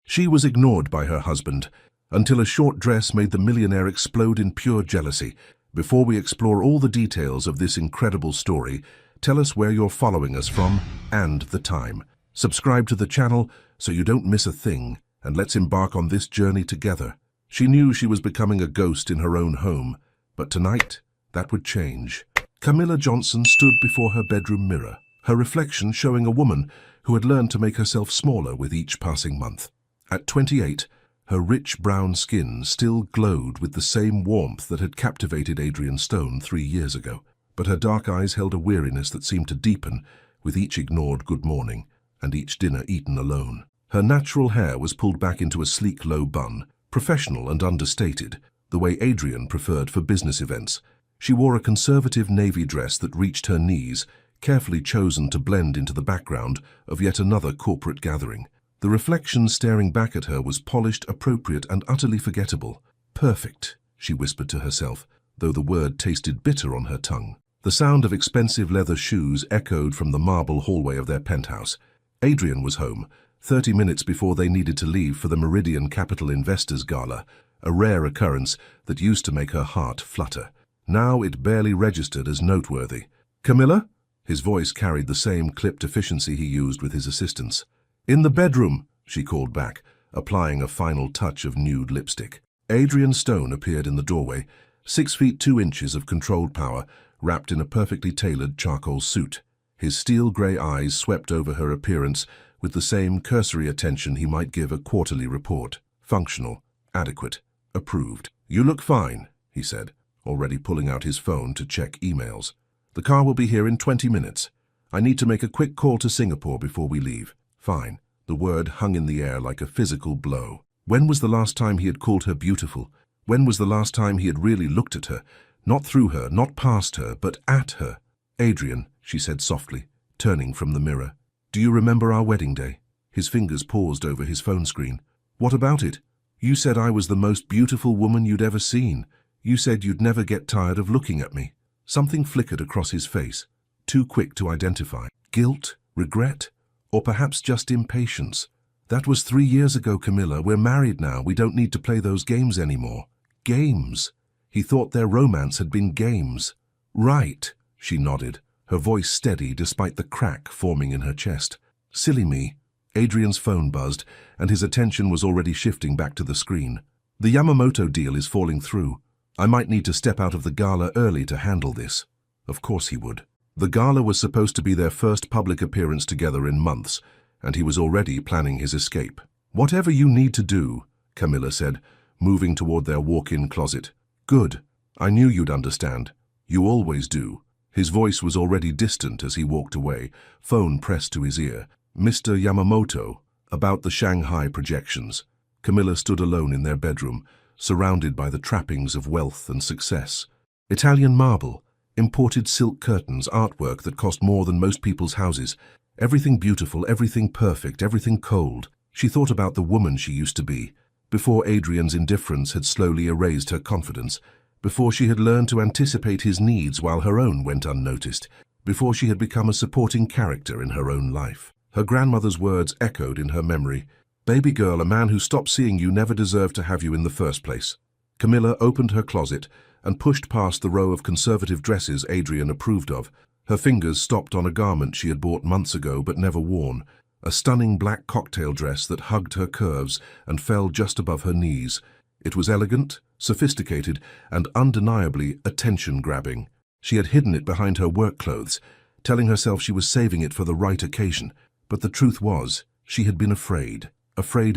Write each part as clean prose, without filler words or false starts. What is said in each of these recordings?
She was ignored by her husband, until a short dress made the millionaire explode in pure jealousy. Before we explore all the details of this incredible story, tell us where you're following us from and the time. Subscribe to the channel so you don't miss a thing, and let's embark on this journey together. She knew she was becoming a ghost in her own home, but tonight, that would change. Camilla Johnson stood before her bedroom mirror, her reflection showing a woman who had learned to make herself smaller with each passing month. At 28, her rich brown skin still glowed with the same warmth that had captivated Adrian Stone 3 years ago, but her dark eyes held a weariness that seemed to deepen with each ignored good morning and each dinner eaten alone. Her natural hair was pulled back into a sleek low bun, professional and understated, the way Adrian preferred for business events. She wore a conservative navy dress that reached her knees, carefully chosen to blend into the background of yet another corporate gathering. The reflection staring back at her was polished, appropriate, and utterly forgettable. Perfect, she whispered to herself, though the word tasted bitter on her tongue. The sound of expensive leather shoes echoed from the marble hallway of their penthouse. Adrian was home, 30 minutes before they needed to leave for the Meridian Capital Investors Gala, a rare occurrence that used to make her heart flutter. Now it barely registered as noteworthy. "Camilla?" His voice carried the same clipped efficiency he used with his assistants. "In the bedroom," she called back, applying a final touch of nude lipstick. Adrian Stone appeared in the doorway, 6 feet 2 inches of controlled power, wrapped in a perfectly tailored charcoal suit. His steel-grey eyes swept over her appearance with the same cursory attention he might give a quarterly report. Functional, adequate, approved. "You look fine," he said, already pulling out his phone to check emails. "The car will be here in 20 minutes. I need to make a quick call to Singapore before we leave." Fine. The word hung in the air like a physical blow. When was the last time he had called her beautiful? When was the last time he had really looked at her? Not through her, not past her, but at her. "Adrian," she said softly, turning from the mirror. "Do you remember our wedding day?" His fingers paused over his phone screen. "What about it? You said I was the most beautiful woman you'd ever seen. You said you'd never get tired of looking at me." Something flickered across his face, too quick to identify. Guilt? Regret? Or perhaps just impatience? "That was 3 years ago, Camilla. We're married now. We don't need to play those games anymore." Games? He thought their romance had been games. "Right," she nodded, her voice steady despite the crack forming in her chest. "Silly me." Adrian's phone buzzed, and his attention was already shifting back to the screen. "The Yamamoto deal is falling through. I might need to step out of the gala early to handle this." Of course he would. The gala was supposed to be their first public appearance together in months, and he was already planning his escape. "Whatever you need to do," Camilla said, moving toward their walk-in closet. "Good. I knew you'd understand. You always do." His voice was already distant as he walked away, phone pressed to his ear. "Mr. Yamamoto, about the Shanghai projections." Camilla stood alone in their bedroom, surrounded by the trappings of wealth and success. Italian marble, imported silk curtains, artwork that cost more than most people's houses. Everything beautiful, everything perfect, everything cold. She thought about the woman she used to be, before Adrian's indifference had slowly erased her confidence, before she had learned to anticipate his needs while her own went unnoticed, before she had become a supporting character in her own life. Her grandmother's words echoed in her memory. "Baby girl, a man who stopped seeing you never deserved to have you in the first place." Camilla opened her closet and pushed past the row of conservative dresses Adrian approved of. Her fingers stopped on a garment she had bought months ago but never worn, a stunning black cocktail dress that hugged her curves and fell just above her knees. It was elegant, sophisticated, and undeniably attention-grabbing. She had hidden it behind her work clothes, telling herself she was saving it for the right occasion. But the truth was, she had been afraid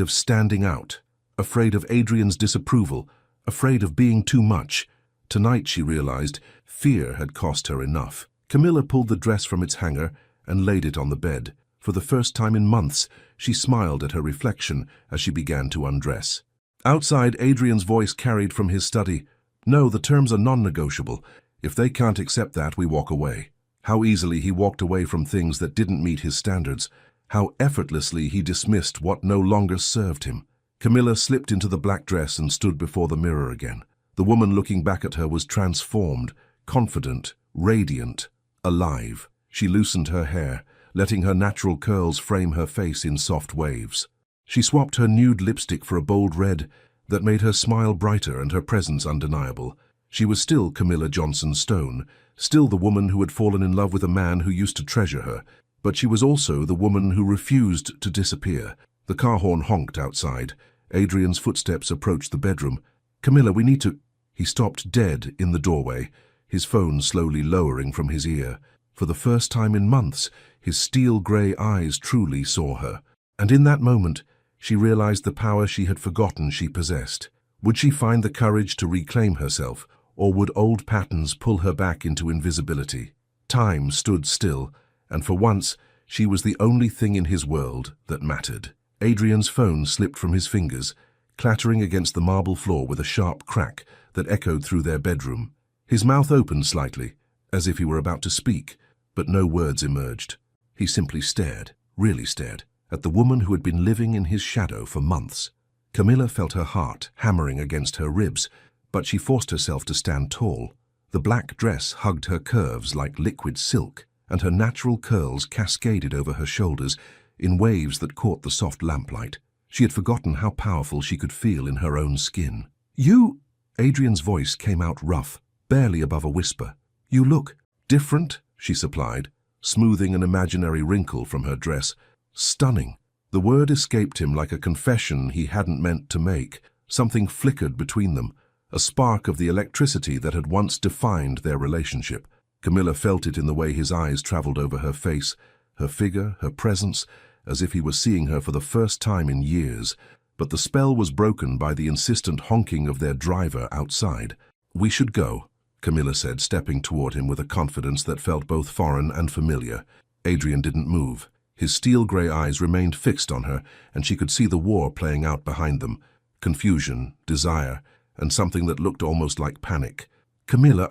of standing out, afraid of Adrian's disapproval, afraid of being too much. Tonight, she realized, fear had cost her enough. Camilla pulled the dress from its hanger and laid it on the bed. For the first time in months, she smiled at her reflection as she began to undress. Outside, Adrian's voice carried from his study. "No, the terms are non-negotiable. If they can't accept that, we walk away." How easily he walked away from things that didn't meet his standards. How effortlessly he dismissed what no longer served him. Camilla slipped into the black dress and stood before the mirror again. The woman looking back at her was transformed, confident, radiant, alive. She loosened her hair, letting her natural curls frame her face in soft waves. She swapped her nude lipstick for a bold red that made her smile brighter and her presence undeniable. She was still Camilla Johnson Stone, still the woman who had fallen in love with a man who used to treasure her, but she was also the woman who refused to disappear. The car horn honked outside. Adrian's footsteps approached the bedroom. "Camilla, we need to—" He stopped dead in the doorway, his phone slowly lowering from his ear. For the first time in months, his steel-grey eyes truly saw her. And in that moment, she realized the power she had forgotten she possessed. Would she find the courage to reclaim herself, or would old patterns pull her back into invisibility? Time stood still, and for once, she was the only thing in his world that mattered. Adrian's phone slipped from his fingers, clattering against the marble floor with a sharp crack that echoed through their bedroom. His mouth opened slightly, as if he were about to speak, but no words emerged. He simply stared, really stared, at the woman who had been living in his shadow for months. Camilla felt her heart hammering against her ribs, but she forced herself to stand tall. The black dress hugged her curves like liquid silk, and her natural curls cascaded over her shoulders in waves that caught the soft lamplight. She had forgotten how powerful she could feel in her own skin. "You—" Adrian's voice came out rough, barely above a whisper. "You look different," she supplied, smoothing an imaginary wrinkle from her dress. "Stunning." The word escaped him like a confession he hadn't meant to make. Something flickered between them, a spark of the electricity that had once defined their relationship. Camilla felt it in the way his eyes traveled over her face, her figure, her presence, as if he were seeing her for the first time in years. But the spell was broken by the insistent honking of their driver outside. "We should go," Camilla said, stepping toward him with a confidence that felt both foreign and familiar. Adrian didn't move. His steel-grey eyes remained fixed on her, and she could see the war playing out behind them. Confusion, desire, and something that looked almost like panic. "Camilla,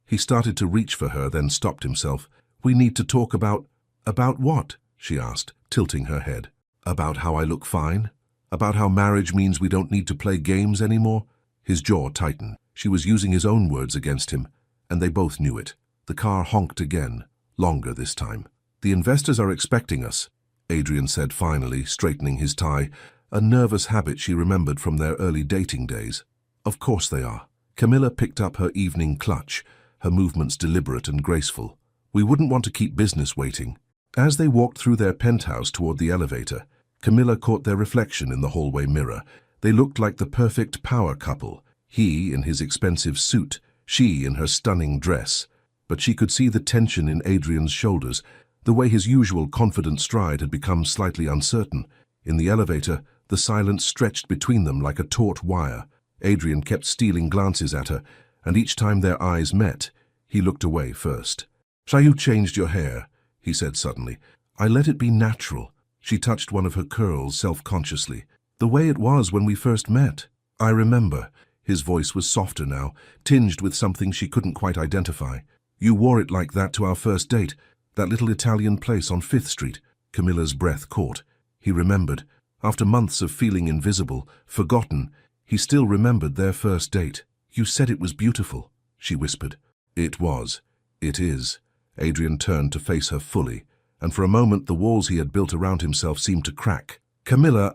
He started to reach for her, then stopped himself. "We need to talk about—" "About what?" she asked, tilting her head. "About how I look fine? About how marriage means we don't need to play games anymore?" His jaw tightened. She was using his own words against him, and they both knew it. The car honked again, longer this time. "The investors are expecting us," Adrian said finally, straightening his tie, a nervous habit she remembered from their early dating days. "Of course they are." Camilla picked up her evening clutch, her movements deliberate and graceful. "We wouldn't want to keep business waiting." As they walked through their penthouse toward the elevator, Camilla caught their reflection in the hallway mirror. They looked like the perfect power couple, he in his expensive suit, she in her stunning dress. But she could see the tension in Adrian's shoulders, the way his usual confident stride had become slightly uncertain. In the elevator, the silence stretched between them like a taut wire. Adrian kept stealing glances at her, and each time their eyes met, he looked away first. "So you changed your hair," he said suddenly. "I let it be natural." She touched one of her curls self-consciously. "The way it was when we first met." "I remember." His voice was softer now, tinged with something she couldn't quite identify. "You wore it like that to our first date, that little Italian place on 5th Street. Camilla's breath caught. He remembered. After months of feeling invisible, forgotten, he still remembered their first date. "You said it was beautiful," she whispered. "It was. It is." Adrian turned to face her fully, and for a moment the walls he had built around himself seemed to crack. "Camilla,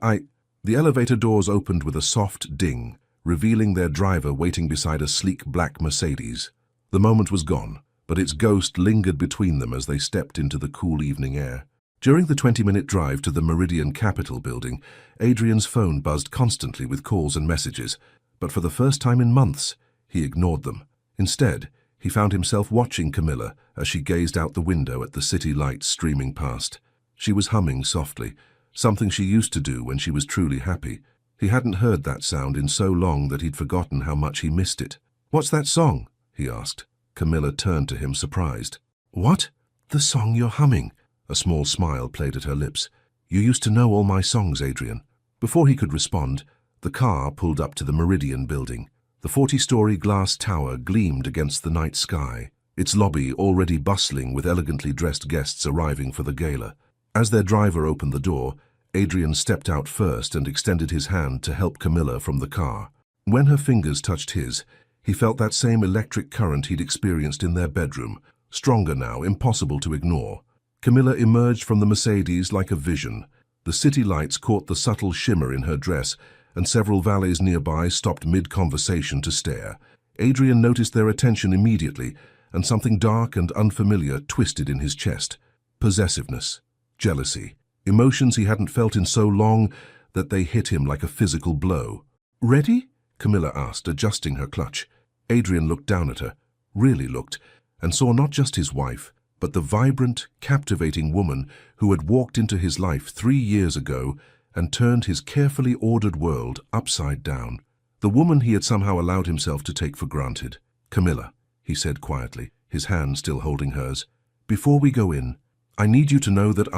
The elevator doors opened with a soft ding, revealing their driver waiting beside a sleek black Mercedes. The moment was gone, but its ghost lingered between them as they stepped into the cool evening air. During the 20-minute drive to the Meridian Capitol building, Adrian's phone buzzed constantly with calls and messages, but for the first time in months, he ignored them. Instead, he found himself watching Camilla as she gazed out the window at the city lights streaming past. She was humming softly, something she used to do when she was truly happy. He hadn't heard that sound in so long that he'd forgotten how much he missed it. "What's that song?" he asked. Camilla turned to him surprised. "What?" "The song you're humming." A small smile played at her lips. "You used to know all my songs, Adrian." Before he could respond, the car pulled up to the Meridian building. The 40-story glass tower gleamed against the night sky, its lobby already bustling with elegantly dressed guests arriving for the gala. As their driver opened the door, Adrian stepped out first and extended his hand to help Camilla from the car. When her fingers touched his, he felt that same electric current he'd experienced in their bedroom, stronger now, impossible to ignore. Camilla emerged from the Mercedes like a vision, The city lights caught the subtle shimmer in her dress, and several valets nearby stopped mid-conversation to stare. Adrian noticed their attention immediately, and something dark and unfamiliar twisted in his chest. Possessiveness, jealousy, emotions he hadn't felt in so long that they hit him like a physical blow. "Ready?" Camilla asked, adjusting her clutch. Adrian looked down at her, really looked, and saw not just his wife, but the vibrant, captivating woman who had walked into his life 3 years ago and turned his carefully ordered world upside down. The woman he had somehow allowed himself to take for granted. "Camilla," he said quietly, his hand still holding hers, "before we go in, I need you to know that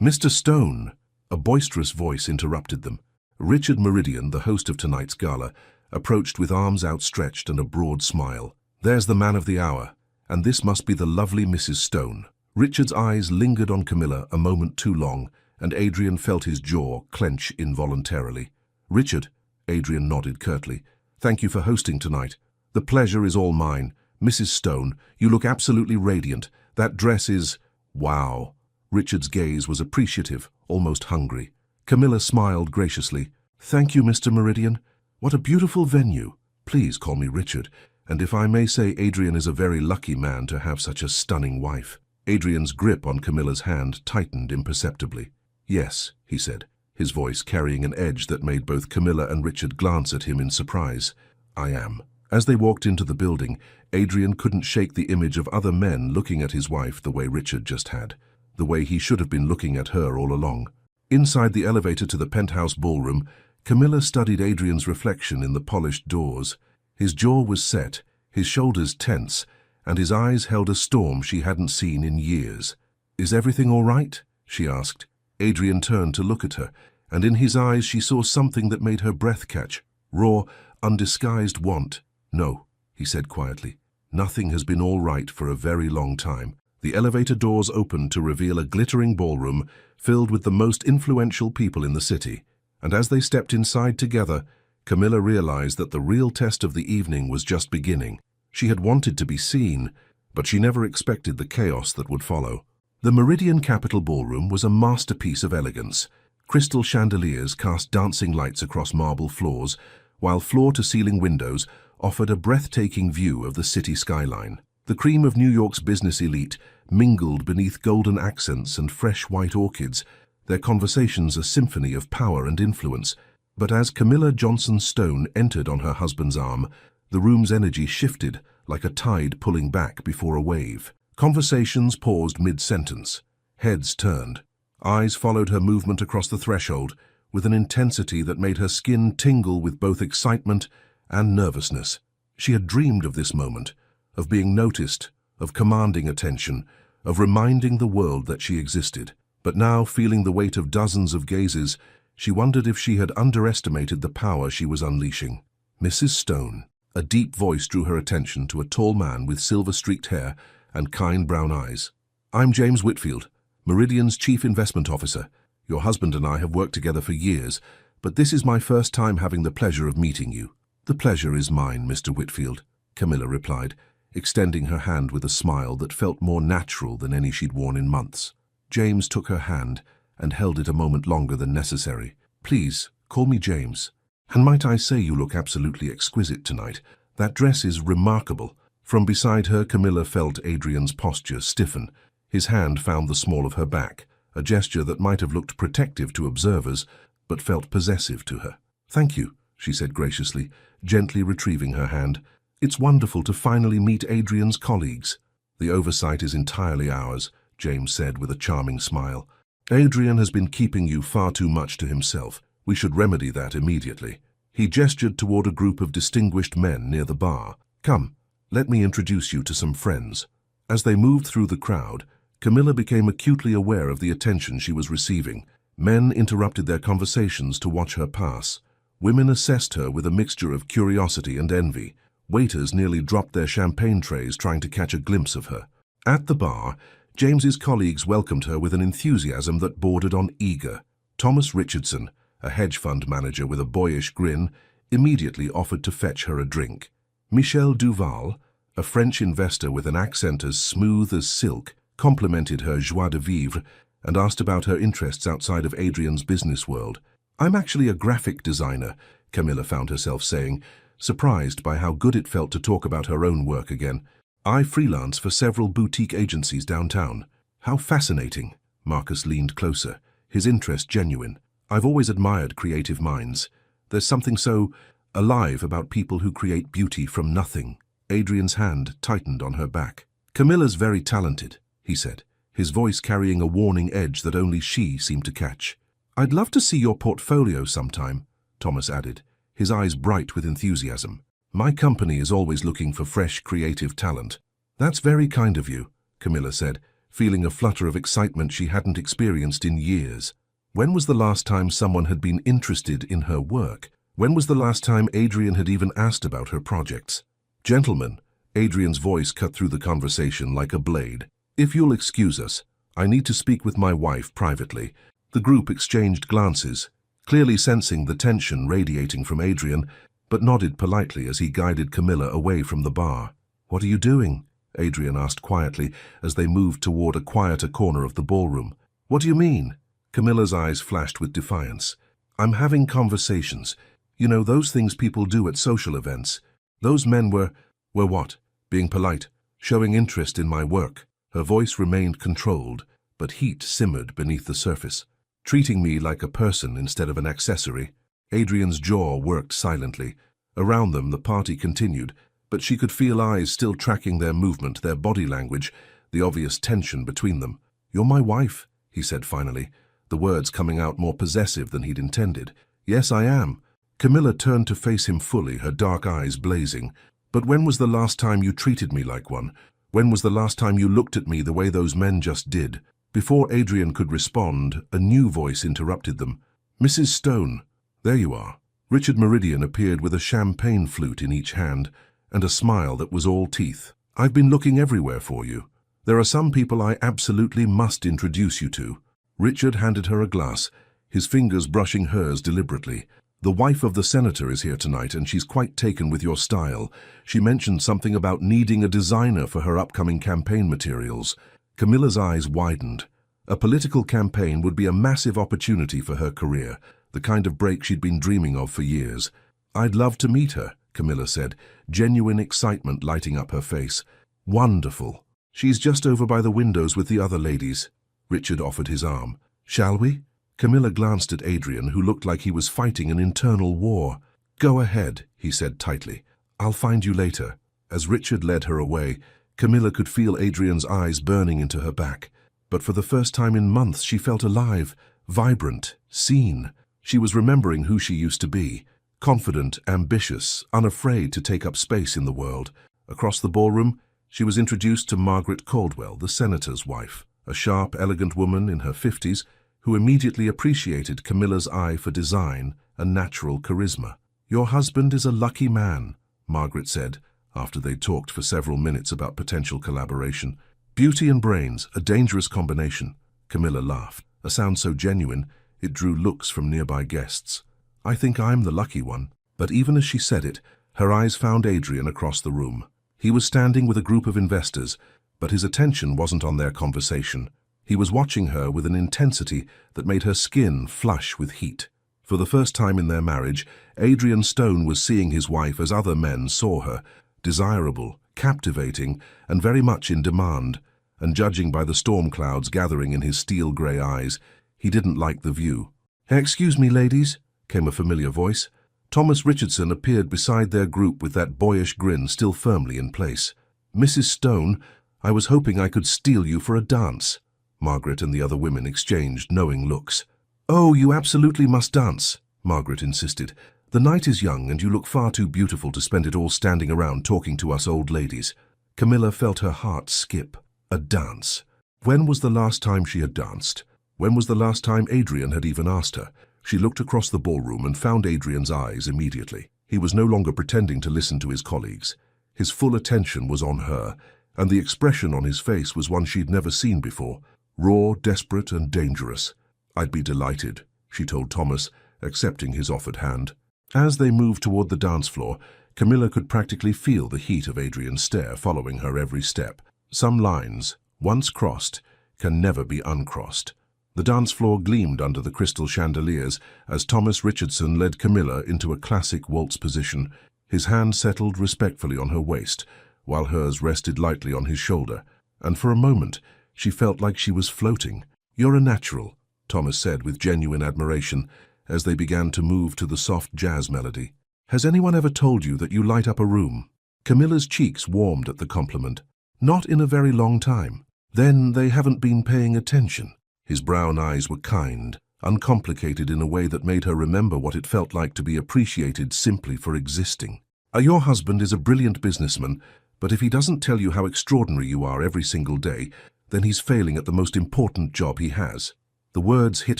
Mr. Stone," a boisterous voice interrupted them. Richard Meridian, the host of tonight's gala, approached with arms outstretched and a broad smile. "There's the man of the hour, and this must be the lovely Mrs. Stone." Richard's eyes lingered on Camilla a moment too long, and Adrian felt his jaw clench involuntarily. "Richard," Adrian nodded curtly, "thank you for hosting tonight. The pleasure is all mine. Mrs. Stone, you look absolutely radiant. That dress is... wow." Richard's gaze was appreciative, almost hungry. Camilla smiled graciously. "Thank you, Mr. Meridian. What a beautiful venue. Please call me Richard. And if I may say, Adrian is a very lucky man to have such a stunning wife." Adrian's grip on Camilla's hand tightened imperceptibly. "Yes," he said, his voice carrying an edge that made both Camilla and Richard glance at him in surprise. "I am." As they walked into the building, Adrian couldn't shake the image of other men looking at his wife the way Richard just had, the way he should have been looking at her all along. Inside the elevator to the penthouse ballroom, Camilla studied Adrian's reflection in the polished doors. His jaw was set, his shoulders tense, and his eyes held a storm she hadn't seen in years. "Is everything all right?" she asked. Adrian turned to look at her, and in his eyes she saw something that made her breath catch. Raw, undisguised want. "No," he said quietly. "Nothing has been all right for a very long time." The elevator doors opened to reveal a glittering ballroom filled with the most influential people in the city. And as they stepped inside together, Camilla realized that the real test of the evening was just beginning. She had wanted to be seen, but she never expected the chaos that would follow. The Meridian Capitol Ballroom was a masterpiece of elegance. Crystal chandeliers cast dancing lights across marble floors, while floor-to-ceiling windows offered a breathtaking view of the city skyline. The cream of New York's business elite mingled beneath golden accents and fresh white orchids, their conversations a symphony of power and influence. But as Camilla Johnson Stone entered on her husband's arm, the room's energy shifted like a tide pulling back before a wave. Conversations paused mid-sentence. Heads turned. Eyes followed her movement across the threshold with an intensity that made her skin tingle with both excitement and nervousness. She had dreamed of this moment, of being noticed, of commanding attention, of reminding the world that she existed. But now, feeling the weight of dozens of gazes, she wondered if she had underestimated the power she was unleashing. "Mrs. Stone." A deep voice drew her attention to a tall man with silver-streaked hair and kind brown eyes. "I'm James Whitfield, Meridian's Chief Investment Officer. Your husband and I have worked together for years, but this is my first time having the pleasure of meeting you." "The pleasure is mine, Mr. Whitfield," Camilla replied, extending her hand with a smile that felt more natural than any she'd worn in months. James took her hand and held it a moment longer than necessary. "Please, call me James. And might I say you look absolutely exquisite tonight. That dress is remarkable." From beside her, Camilla felt Adrian's posture stiffen. His hand found the small of her back, a gesture that might have looked protective to observers, but felt possessive to her. "Thank you," she said graciously, gently retrieving her hand. "It's wonderful to finally meet Adrian's colleagues." "The oversight is entirely ours," James said with a charming smile. "Adrian has been keeping you far too much to himself. We should remedy that immediately." He gestured toward a group of distinguished men near the bar. "Come, let me introduce you to some friends." As they moved through the crowd, Camilla became acutely aware of the attention she was receiving. Men interrupted their conversations to watch her pass. Women assessed her with a mixture of curiosity and envy. Waiters nearly dropped their champagne trays trying to catch a glimpse of her. At the bar, James's colleagues welcomed her with an enthusiasm that bordered on eager. Thomas Richardson, a hedge fund manager with a boyish grin, immediately offered to fetch her a drink. Michel Duval, a French investor with an accent as smooth as silk, complimented her joie de vivre and asked about her interests outside of Adrian's business world. "I'm actually a graphic designer," Camilla found herself saying, surprised by how good it felt to talk about her own work again. "I freelance for several boutique agencies downtown." "How fascinating." Marcus leaned closer, his interest genuine. "I've always admired creative minds. There's something so alive about people who create beauty from nothing." Adrian's hand tightened on her back. "Camilla's very talented," he said, his voice carrying a warning edge that only she seemed to catch. "I'd love to see your portfolio sometime," Thomas added, his eyes bright with enthusiasm. "My company is always looking for fresh, creative talent." "That's very kind of you," Camilla said, feeling a flutter of excitement she hadn't experienced in years. When was the last time someone had been interested in her work? When was the last time Adrian had even asked about her projects? "Gentlemen," Adrian's voice cut through the conversation like a blade. "If you'll excuse us, I need to speak with my wife privately." The group exchanged glances, clearly sensing the tension radiating from Adrian, but nodded politely as he guided Camilla away from the bar. "What are you doing?" Adrian asked quietly as they moved toward a quieter corner of the ballroom. "What do you mean?" Camilla's eyes flashed with defiance. "I'm having conversations. You know, those things people do at social events. Those men were what? Being polite, showing interest in my work." Her voice remained controlled, but heat simmered beneath the surface. "Treating me like a person instead of an accessory." Adrian's jaw worked silently. Around them, the party continued, but she could feel eyes still tracking their movement, their body language, the obvious tension between them. "You're my wife," he said finally, the words coming out more possessive than he'd intended. "Yes, I am." Camilla turned to face him fully, her dark eyes blazing. "But when was the last time you treated me like one? When was the last time you looked at me the way those men just did?" Before Adrian could respond, a new voice interrupted them. "Mrs. Stone, there you are." Richard Meridian appeared with a champagne flute in each hand, and a smile that was all teeth. "I've been looking everywhere for you. There are some people I absolutely must introduce you to." Richard handed her a glass, his fingers brushing hers deliberately. "The wife of the senator is here tonight, and she's quite taken with your style. She mentioned something about needing a designer for her upcoming campaign materials." Camilla's eyes widened. A political campaign would be a massive opportunity for her career, the kind of break she'd been dreaming of for years. "I'd love to meet her," Camilla said, genuine excitement lighting up her face. "Wonderful. She's just over by the windows with the other ladies." Richard offered his arm. "Shall we?" Camilla glanced at Adrian, who looked like he was fighting an internal war. "Go ahead," he said tightly. "I'll find you later." As Richard led her away, Camilla could feel Adrian's eyes burning into her back. But for the first time in months, she felt alive, vibrant, seen. She was remembering who she used to be. Confident, ambitious, unafraid to take up space in the world. Across the ballroom, she was introduced to Margaret Caldwell, the senator's wife, a sharp, elegant woman in her 50s who immediately appreciated Camilla's eye for design and natural charisma. "Your husband is a lucky man," Margaret said, after they talked for several minutes about potential collaboration. "Beauty and brains, a dangerous combination." Camilla laughed, a sound so genuine it drew looks from nearby guests. "I think I'm the lucky one." But even as she said it, her eyes found Adrian across the room. He was standing with a group of investors, but his attention wasn't on their conversation. He was watching her with an intensity that made her skin flush with heat. For the first time in their marriage, Adrian Stone was seeing his wife as other men saw her, desirable, captivating, and very much in demand. And judging by the storm clouds gathering in his steel-grey eyes, he didn't like the view. "Excuse me, ladies," came a familiar voice. Thomas Richardson appeared beside their group with that boyish grin still firmly in place. "Mrs. Stone, I was hoping I could steal you for a dance." Margaret and the other women exchanged knowing looks. "Oh, you absolutely must dance," Margaret insisted. "The night is young and you look far too beautiful to spend it all standing around talking to us old ladies." Camilla felt her heart skip. A dance. When was the last time she had danced? When was the last time Adrian had even asked her? She looked across the ballroom and found Adrian's eyes immediately. He was no longer pretending to listen to his colleagues. His full attention was on her, and the expression on his face was one she'd never seen before. Raw, desperate, and dangerous. "I'd be delighted," she told Thomas, accepting his offered hand. As they moved toward the dance floor, Camilla could practically feel the heat of Adrian's stare following her every step. Some lines, once crossed, can never be uncrossed. The dance floor gleamed under the crystal chandeliers as Thomas Richardson led Camilla into a classic waltz position. His hand settled respectfully on her waist, while hers rested lightly on his shoulder, and for a moment she felt like she was floating. "You're a natural," Thomas said with genuine admiration as they began to move to the soft jazz melody. "Has anyone ever told you that you light up a room?" Camilla's cheeks warmed at the compliment. "Not in a very long time." "Then they haven't been paying attention." His brown eyes were kind, uncomplicated in a way that made her remember what it felt like to be appreciated simply for existing. "Your husband is a brilliant businessman, but if he doesn't tell you how extraordinary you are every single day, then he's failing at the most important job he has." The words hit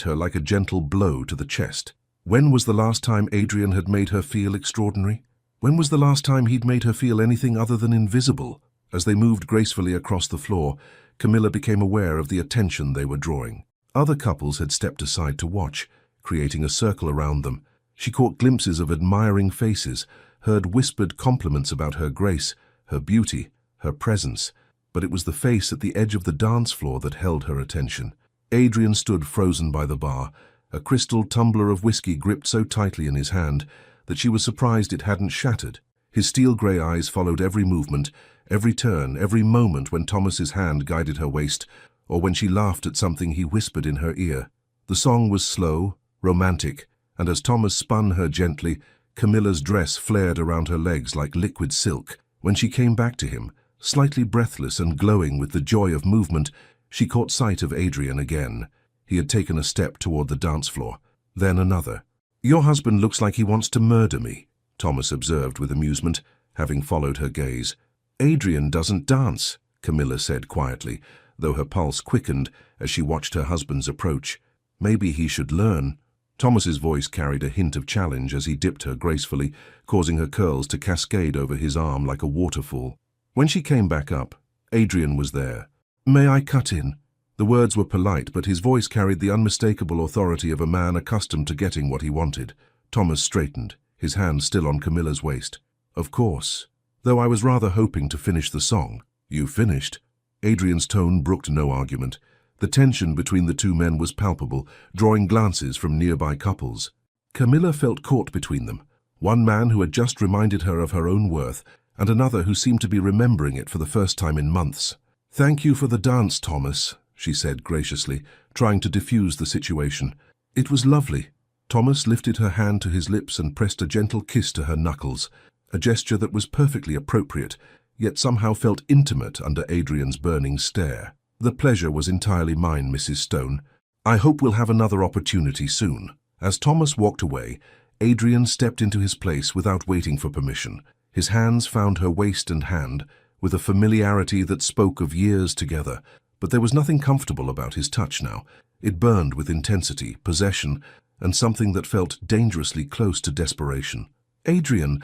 her like a gentle blow to the chest. When was the last time Adrian had made her feel extraordinary? When was the last time he'd made her feel anything other than invisible? As they moved gracefully across the floor, Camilla became aware of the attention they were drawing. Other couples had stepped aside to watch, creating a circle around them. She caught glimpses of admiring faces, heard whispered compliments about her grace, her beauty, her presence, but it was the face at the edge of the dance floor that held her attention. Adrian stood frozen by the bar, a crystal tumbler of whiskey gripped so tightly in his hand that she was surprised it hadn't shattered. His steel-grey eyes followed every movement, every turn, every moment when Thomas's hand guided her waist, or when she laughed at something he whispered in her ear. The song was slow, romantic, and as Thomas spun her gently, Camilla's dress flared around her legs like liquid silk. When she came back to him, slightly breathless and glowing with the joy of movement, she caught sight of Adrian again. He had taken a step toward the dance floor, then another. "Your husband looks like he wants to murder me," Thomas observed with amusement, having followed her gaze. "Adrian doesn't dance," Camilla said quietly, though her pulse quickened as she watched her husband's approach. "Maybe he should learn." Thomas's voice carried a hint of challenge as he dipped her gracefully, causing her curls to cascade over his arm like a waterfall. When she came back up, Adrian was there. "May I cut in?" The words were polite, but his voice carried the unmistakable authority of a man accustomed to getting what he wanted. Thomas straightened, his hand still on Camilla's waist. "Of course. Though I was rather hoping to finish the song." "You finished?" Adrian's tone brooked no argument. The tension between the two men was palpable, drawing glances from nearby couples. Camilla felt caught between them, one man who had just reminded her of her own worth, and another who seemed to be remembering it for the first time in months. "Thank you for the dance, Thomas," she said graciously, trying to diffuse the situation. "It was lovely." Thomas lifted her hand to his lips and pressed a gentle kiss to her knuckles, a gesture that was perfectly appropriate, yet somehow felt intimate under Adrian's burning stare. "The pleasure was entirely mine, Mrs. Stone. I hope we'll have another opportunity soon." As Thomas walked away, Adrian stepped into his place without waiting for permission. His hands found her waist and hand, with a familiarity that spoke of years together, but there was nothing comfortable about his touch now. It burned with intensity, possession, and something that felt dangerously close to desperation. "Adrian,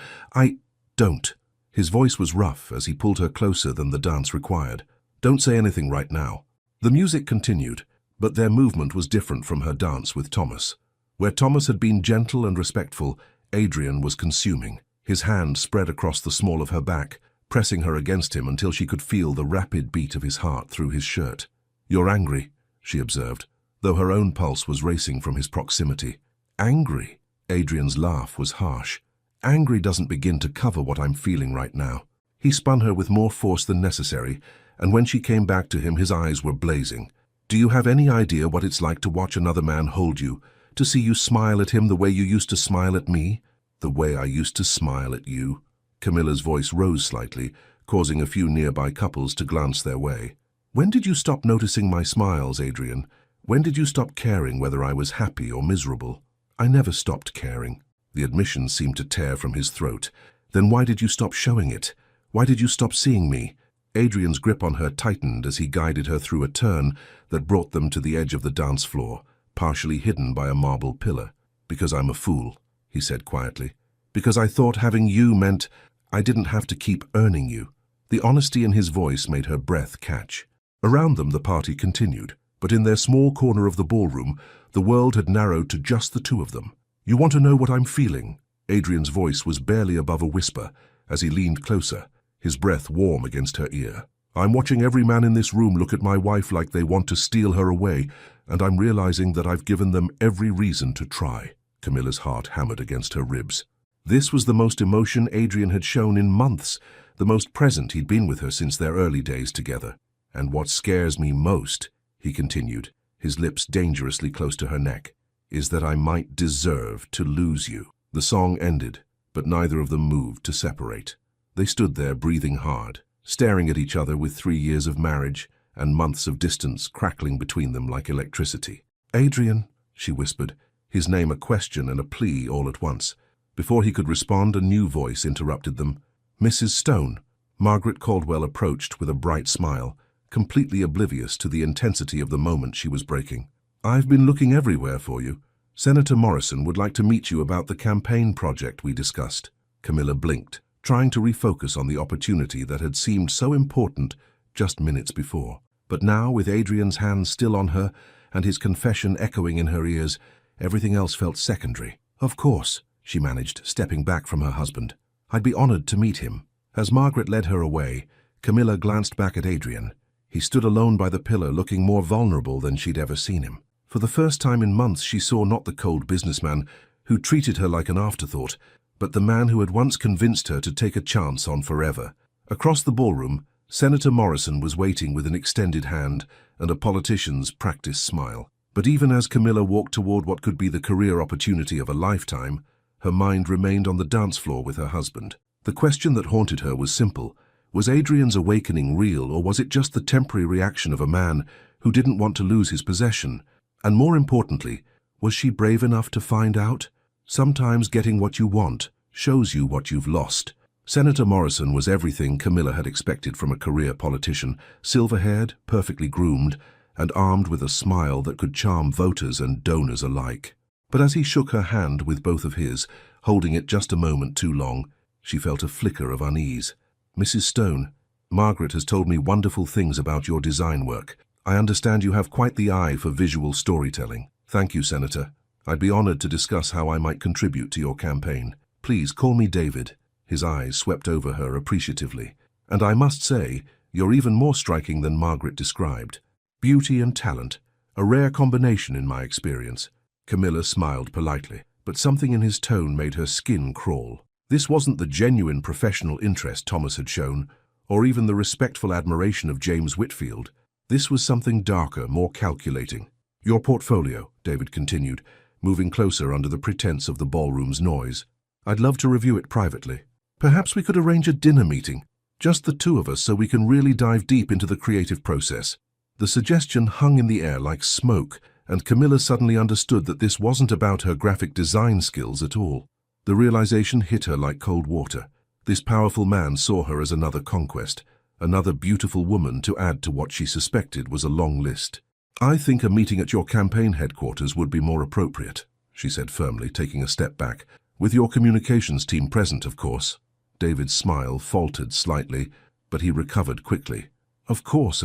don't." His voice was rough as he pulled her closer than the dance required. "Don't say anything right now." The music continued, but their movement was different from her dance with Thomas. Where Thomas had been gentle and respectful, Adrian was consuming. His hand spread across the small of her back, pressing her against him until she could feel the rapid beat of his heart through his shirt. "You're angry," she observed, though her own pulse was racing from his proximity. "Angry?" Adrian's laugh was harsh. "Angry doesn't begin to cover what I'm feeling right now." He spun her with more force than necessary, and when she came back to him, his eyes were blazing. "Do you have any idea what it's like to watch another man hold you, to see you smile at him the way you used to smile at me? The way I used to smile at you?" Camilla's voice rose slightly, causing a few nearby couples to glance their way. "When did you stop noticing my smiles, Adrian? When did you stop caring whether I was happy or miserable?" "I never stopped caring." The admission seemed to tear from his throat. "Then why did you stop showing it? Why did you stop seeing me?" Adrian's grip on her tightened as he guided her through a turn that brought them to the edge of the dance floor, partially hidden by a marble pillar. "Because I'm a fool," he said quietly. "Because I thought having you meant I didn't have to keep earning you." The honesty in his voice made her breath catch. Around them the party continued, but in their small corner of the ballroom, the world had narrowed to just the two of them. "You want to know what I'm feeling?" Adrian's voice was barely above a whisper as he leaned closer, his breath warm against her ear. I'm watching every man in this room look at my wife like they want to steal her away, and I'm realizing that I've given them every reason to try." Camilla's heart hammered against her ribs. This was the most emotion Adrian had shown in months, the most present he'd been with her since their early days together. "And what scares me most," he continued, his lips dangerously close to her neck, "is that I might deserve to lose you." The song ended, but neither of them moved to separate. They stood there breathing hard, staring at each other with 3 years of marriage and months of distance crackling between them like electricity. "Adrian," she whispered, his name a question and a plea all at once. Before he could respond, a new voice interrupted them. "Mrs. Stone." Margaret Caldwell approached with a bright smile, completely oblivious to the intensity of the moment she was breaking. "I've been looking everywhere for you. Senator Morrison would like to meet you about the campaign project we discussed." Camilla blinked, trying to refocus on the opportunity that had seemed so important just minutes before. But now, with Adrian's hand still on her and his confession echoing in her ears, everything else felt secondary. "Of course," she managed, stepping back from her husband. "I'd be honored to meet him." As Margaret led her away, Camilla glanced back at Adrian. He stood alone by the pillar, looking more vulnerable than she'd ever seen him. For the first time in months, she saw not the cold businessman who treated her like an afterthought, but the man who had once convinced her to take a chance on forever. Across the ballroom, Senator Morrison was waiting with an extended hand and a politician's practiced smile. But even as Camilla walked toward what could be the career opportunity of a lifetime, her mind remained on the dance floor with her husband. The question that haunted her was simple. Was Adrian's awakening real, or was it just the temporary reaction of a man who didn't want to lose his possession? And more importantly, was she brave enough to find out? Sometimes getting what you want shows you what you've lost. Senator Morrison was everything Camilla had expected from a career politician, silver-haired, perfectly groomed, and armed with a smile that could charm voters and donors alike. But as he shook her hand with both of his, holding it just a moment too long, she felt a flicker of unease. "Mrs. Stone, Margaret has told me wonderful things about your design work. I understand you have quite the eye for visual storytelling." "Thank you, Senator. I'd be honored to discuss how I might contribute to your campaign. Please call me David." His eyes swept over her appreciatively. "And I must say, you're even more striking than Margaret described. Beauty and talent, a rare combination in my experience." Camilla smiled politely, but something in his tone made her skin crawl. This wasn't the genuine professional interest Thomas had shown, or even the respectful admiration of James Whitfield. This was something darker, more calculating. "Your portfolio," David continued, moving closer under the pretense of the ballroom's noise. "I'd love to review it privately. Perhaps we could arrange a dinner meeting, just the two of us, so we can really dive deep into the creative process." The suggestion hung in the air like smoke, and Camilla suddenly understood that this wasn't about her graphic design skills at all. The realization hit her like cold water. This powerful man saw her as another conquest, another beautiful woman to add to what she suspected was a long list. "I think a meeting at your campaign headquarters would be more appropriate," she said firmly, taking a step back. "With your communications team present, of course." David's smile faltered slightly, but he recovered quickly. Of course.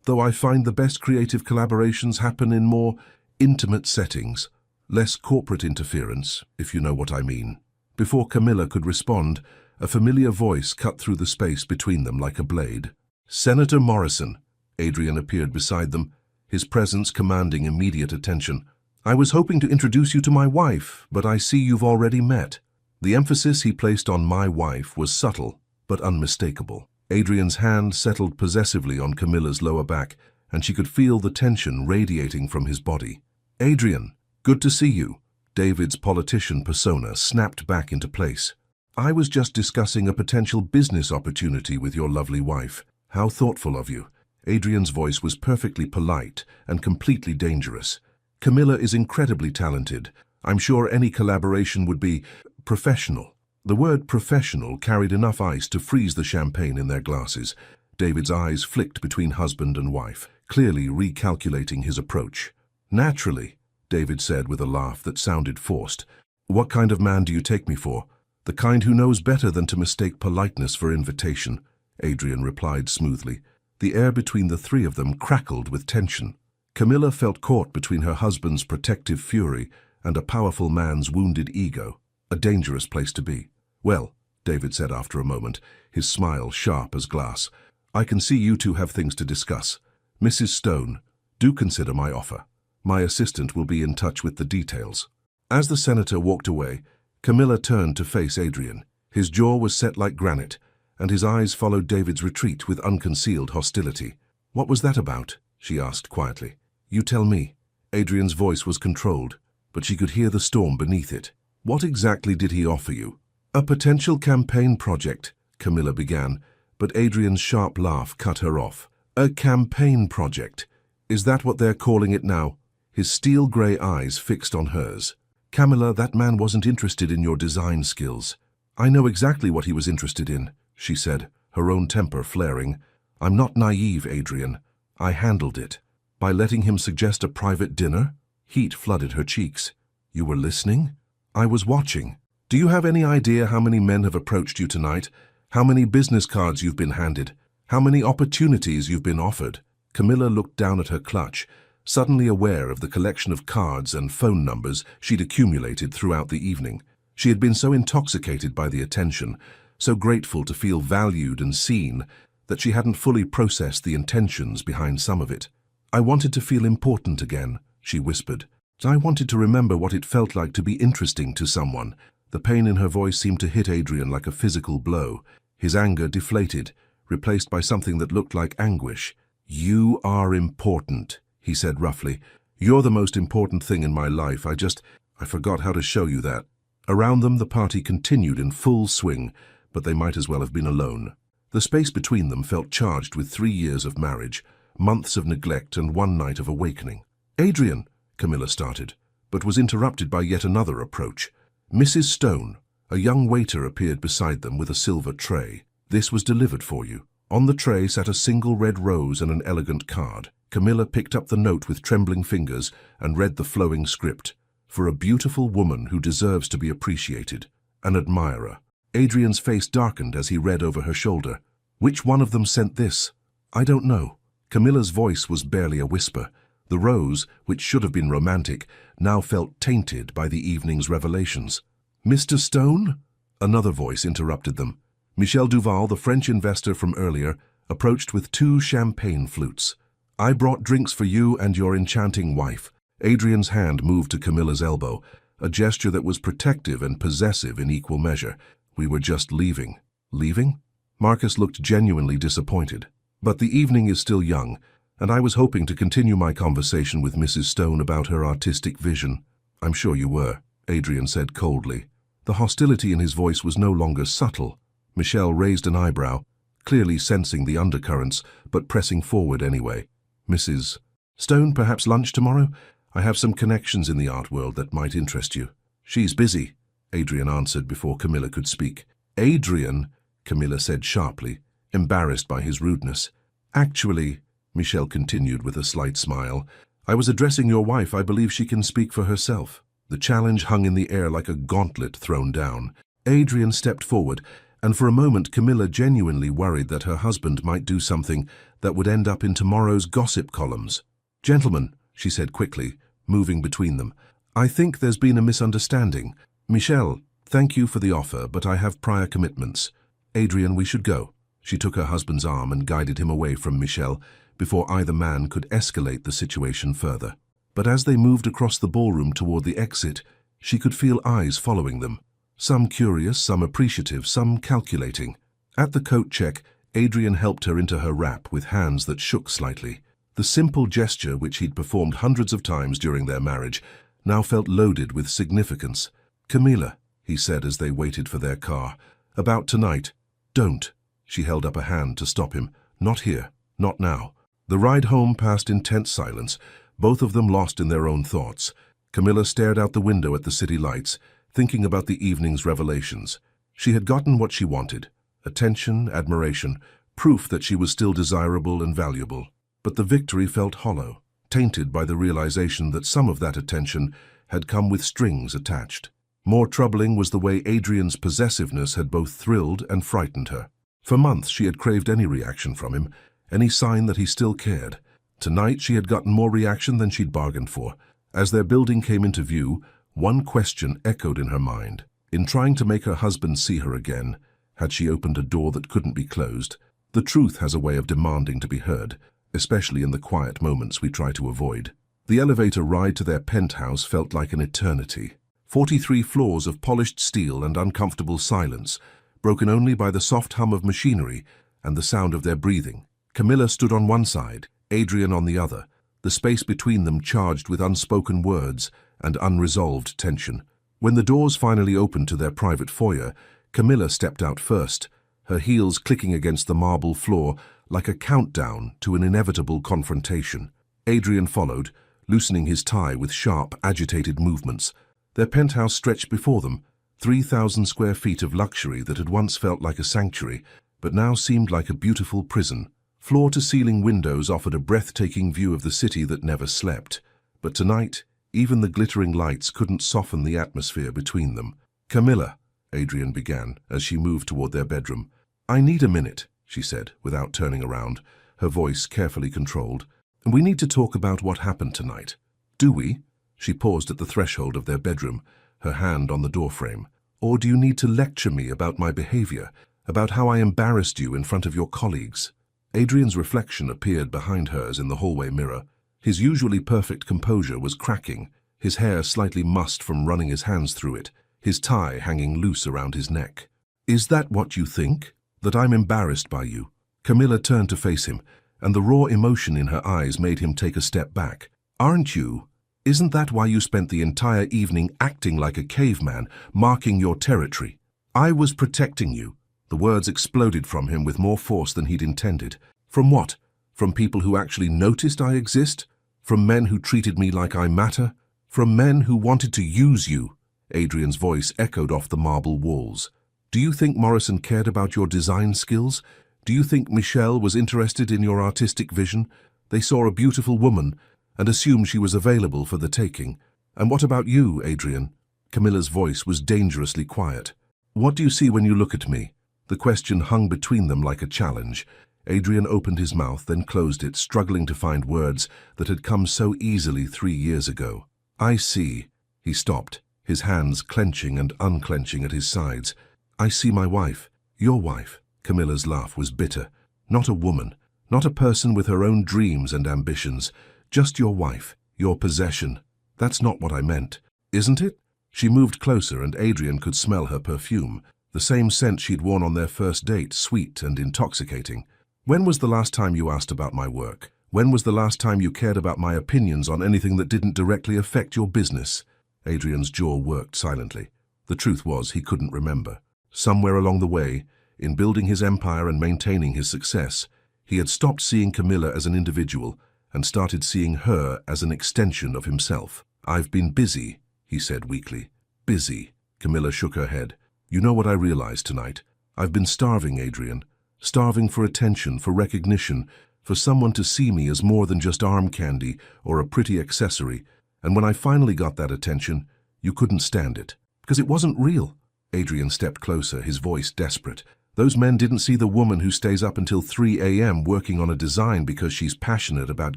Though I find the best creative collaborations happen in more intimate settings, less corporate interference, if you know what I mean." Before Camilla could respond, a familiar voice cut through the space between them like a blade. "Senator Morrison." Adrian appeared beside them, his presence commanding immediate attention. "I was hoping to introduce you to my wife, but I see you've already met." The emphasis he placed on "my wife" was subtle, but unmistakable. Adrian's hand settled possessively on Camilla's lower back, and she could feel the tension radiating from his body. "Adrian, good to see you." David's politician persona snapped back into place. "I was just discussing a potential business opportunity with your lovely wife." "How thoughtful of you." Adrian's voice was perfectly polite and completely dangerous. "Camilla is incredibly talented. I'm sure any collaboration would be professional." The word professional carried enough ice to freeze the champagne in their glasses. David's eyes flicked between husband and wife, clearly recalculating his approach. "Naturally," David said with a laugh that sounded forced. "What kind of man do you take me for?" "The kind who knows better than to mistake politeness for invitation," Adrian replied smoothly. The air between the three of them crackled with tension. Camilla felt caught between her husband's protective fury and a powerful man's wounded ego. A dangerous place to be. "Well," David said after a moment, his smile sharp as glass, I can see you two have things to discuss. Mrs. Stone, do consider my offer. My assistant will be in touch with the details." As the senator walked away, Camilla turned to face Adrian. His jaw was set like granite, and his eyes followed David's retreat with unconcealed hostility. "What was that about?" she asked quietly. "You tell me." Adrian's voice was controlled, but she could hear the storm beneath it. "What exactly did he offer you?" "A potential campaign project," Camilla began, but Adrian's sharp laugh cut her off. "A campaign project? Is that what they're calling it now?" His steel-grey eyes fixed on hers. "Camilla, that man wasn't interested in your design skills." "I know exactly what he was interested in," she said, her own temper flaring. "I'm not naive, Adrian. I handled it. By letting him suggest a private dinner?" Heat flooded her cheeks. "You were listening?" "I was watching. Do you have any idea how many men have approached you tonight? How many business cards you've been handed? How many opportunities you've been offered?" Camilla looked down at her clutch, suddenly aware of the collection of cards and phone numbers she'd accumulated throughout the evening. She had been so intoxicated by the attention, so grateful to feel valued and seen, that she hadn't fully processed the intentions behind some of it. "I wanted to feel important again," she whispered. "I wanted to remember what it felt like to be interesting to someone." The pain in her voice seemed to hit Adrian like a physical blow. His anger deflated, replaced by something that looked like anguish. "You are important," he said roughly. "You're the most important thing in my life. I forgot how to show you that." Around them, the party continued in full swing, but they might as well have been alone. The space between them felt charged with 3 years of marriage, months of neglect, and one night of awakening. "Adrian," Camilla started, but was interrupted by yet another approach. Mrs. Stone, a young waiter, appeared beside them with a silver tray. "This was delivered for you." On the tray sat a single red rose and an elegant card. Camilla picked up the note with trembling fingers and read the flowing script. "For a beautiful woman who deserves to be appreciated. An admirer." Adrian's face darkened as he read over her shoulder. "Which one of them sent this?" "I don't know." Camilla's voice was barely a whisper. The rose, which should have been romantic, now felt tainted by the evening's revelations. "Mr. Stone?" Another voice interrupted them. Michel Duval, the French investor from earlier, approached with 2 champagne flutes. "I brought drinks for you and your enchanting wife." Adrian's hand moved to Camilla's elbow, a gesture that was protective and possessive in equal measure. "We were just leaving." "Leaving?" Marcus looked genuinely disappointed. "But the evening is still young, and I was hoping to continue my conversation with Mrs. Stone about her artistic vision." "I'm sure you were," Adrian said coldly. The hostility in his voice was no longer subtle. Michel raised an eyebrow, clearly sensing the undercurrents, but pressing forward anyway. "Mrs. Stone, perhaps lunch tomorrow? I have some connections in the art world that might interest you." "She's busy," Adrian answered before Camilla could speak. "Adrian," Camilla said sharply, embarrassed by his rudeness. "Actually," Michel continued with a slight smile, "I was addressing your wife. I believe she can speak for herself." The challenge hung in the air like a gauntlet thrown down. Adrian stepped forward, and for a moment Camilla genuinely worried that her husband might do something that would end up in tomorrow's gossip columns. "Gentlemen," she said quickly, moving between them, "I think there's been a misunderstanding. Michel, thank you for the offer, but I have prior commitments. Adrian, we should go." She took her husband's arm and guided him away from Michel before either man could escalate the situation further. But as they moved across the ballroom toward the exit, she could feel eyes following them. Some curious, some appreciative, some calculating. At the coat check, Adrian helped her into her wrap with hands that shook slightly. The simple gesture, which he'd performed hundreds of times during their marriage, now felt loaded with significance. "Camilla," he said as they waited for their car, "about tonight." "Don't." She held up a hand to stop him. "Not here. Not now." The ride home passed in tense silence, both of them lost in their own thoughts. Camilla stared out the window at the city lights, thinking about the evening's revelations. She had gotten what she wanted: attention, admiration, proof that she was still desirable and valuable. But the victory felt hollow, tainted by the realization that some of that attention had come with strings attached. More troubling was the way Adrian's possessiveness had both thrilled and frightened her. For months she had craved any reaction from him, any sign that he still cared. Tonight she had gotten more reaction than she'd bargained for. As their building came into view, one question echoed in her mind. In trying to make her husband see her again, had she opened a door that couldn't be closed? The truth has a way of demanding to be heard, especially in the quiet moments we try to avoid. The elevator ride to their penthouse felt like an eternity. 43 floors of polished steel and uncomfortable silence, broken only by the soft hum of machinery and the sound of their breathing. Camilla stood on one side, Adrian on the other, the space between them charged with unspoken words and unresolved tension. When the doors finally opened to their private foyer, Camilla stepped out first, her heels clicking against the marble floor like a countdown to an inevitable confrontation. Adrian followed, loosening his tie with sharp, agitated movements. Their penthouse stretched before them, 3,000 square feet of luxury that had once felt like a sanctuary, but now seemed like a beautiful prison. Floor-to-ceiling windows offered a breathtaking view of the city that never slept. But tonight, even the glittering lights couldn't soften the atmosphere between them. "Camilla," Adrian began, as she moved toward their bedroom. "I need a minute," she said, without turning around, her voice carefully controlled. "We need to talk about what happened tonight." "Do we?" She paused at the threshold of their bedroom, her hand on the doorframe. "Or do you need to lecture me about my behavior, about how I embarrassed you in front of your colleagues?" Adrian's reflection appeared behind hers in the hallway mirror. His usually perfect composure was cracking, his hair slightly mussed from running his hands through it, his tie hanging loose around his neck. "Is that what you think? That I'm embarrassed by you?" Camilla turned to face him, and the raw emotion in her eyes made him take a step back. "Aren't you? Isn't that why you spent the entire evening acting like a caveman, marking your territory? I was protecting you." The words exploded from him with more force than he'd intended. "From what? From people who actually noticed I exist? From men who treated me like I matter? From men who wanted to use you?" Adrian's voice echoed off the marble walls. "Do you think Morrison cared about your design skills? Do you think Michelle was interested in your artistic vision? They saw a beautiful woman and assumed she was available for the taking. And what about you, Adrian?" Camilla's voice was dangerously quiet. "What do you see when you look at me?" The question hung between them like a challenge. Adrian opened his mouth, then closed it, struggling to find words that had come so easily 3 years ago. "I see." He stopped, his hands clenching and unclenching at his sides. "I see my wife. Your wife." Camilla's laugh was bitter. "Not a woman, not a person with her own dreams and ambitions. Just your wife, your possession. That's not what I meant, isn't it?" She moved closer and Adrian could smell her perfume, the same scent she'd worn on their first date, sweet and intoxicating. "When was the last time you asked about my work? When was the last time you cared about my opinions on anything that didn't directly affect your business?" Adrian's jaw worked silently. The truth was, he couldn't remember. Somewhere along the way, in building his empire and maintaining his success, he had stopped seeing Camilla as an individual and started seeing her as an extension of himself. "I've been busy," he said weakly. "Busy." Camilla shook her head. "You know what I realized tonight? I've been starving, Adrian. Starving for attention, for recognition, for someone to see me as more than just arm candy or a pretty accessory. And when I finally got that attention, you couldn't stand it. Because it wasn't real." Adrian stepped closer, his voice desperate. "Those men didn't see the woman who stays up until 3 a.m. working on a design because she's passionate about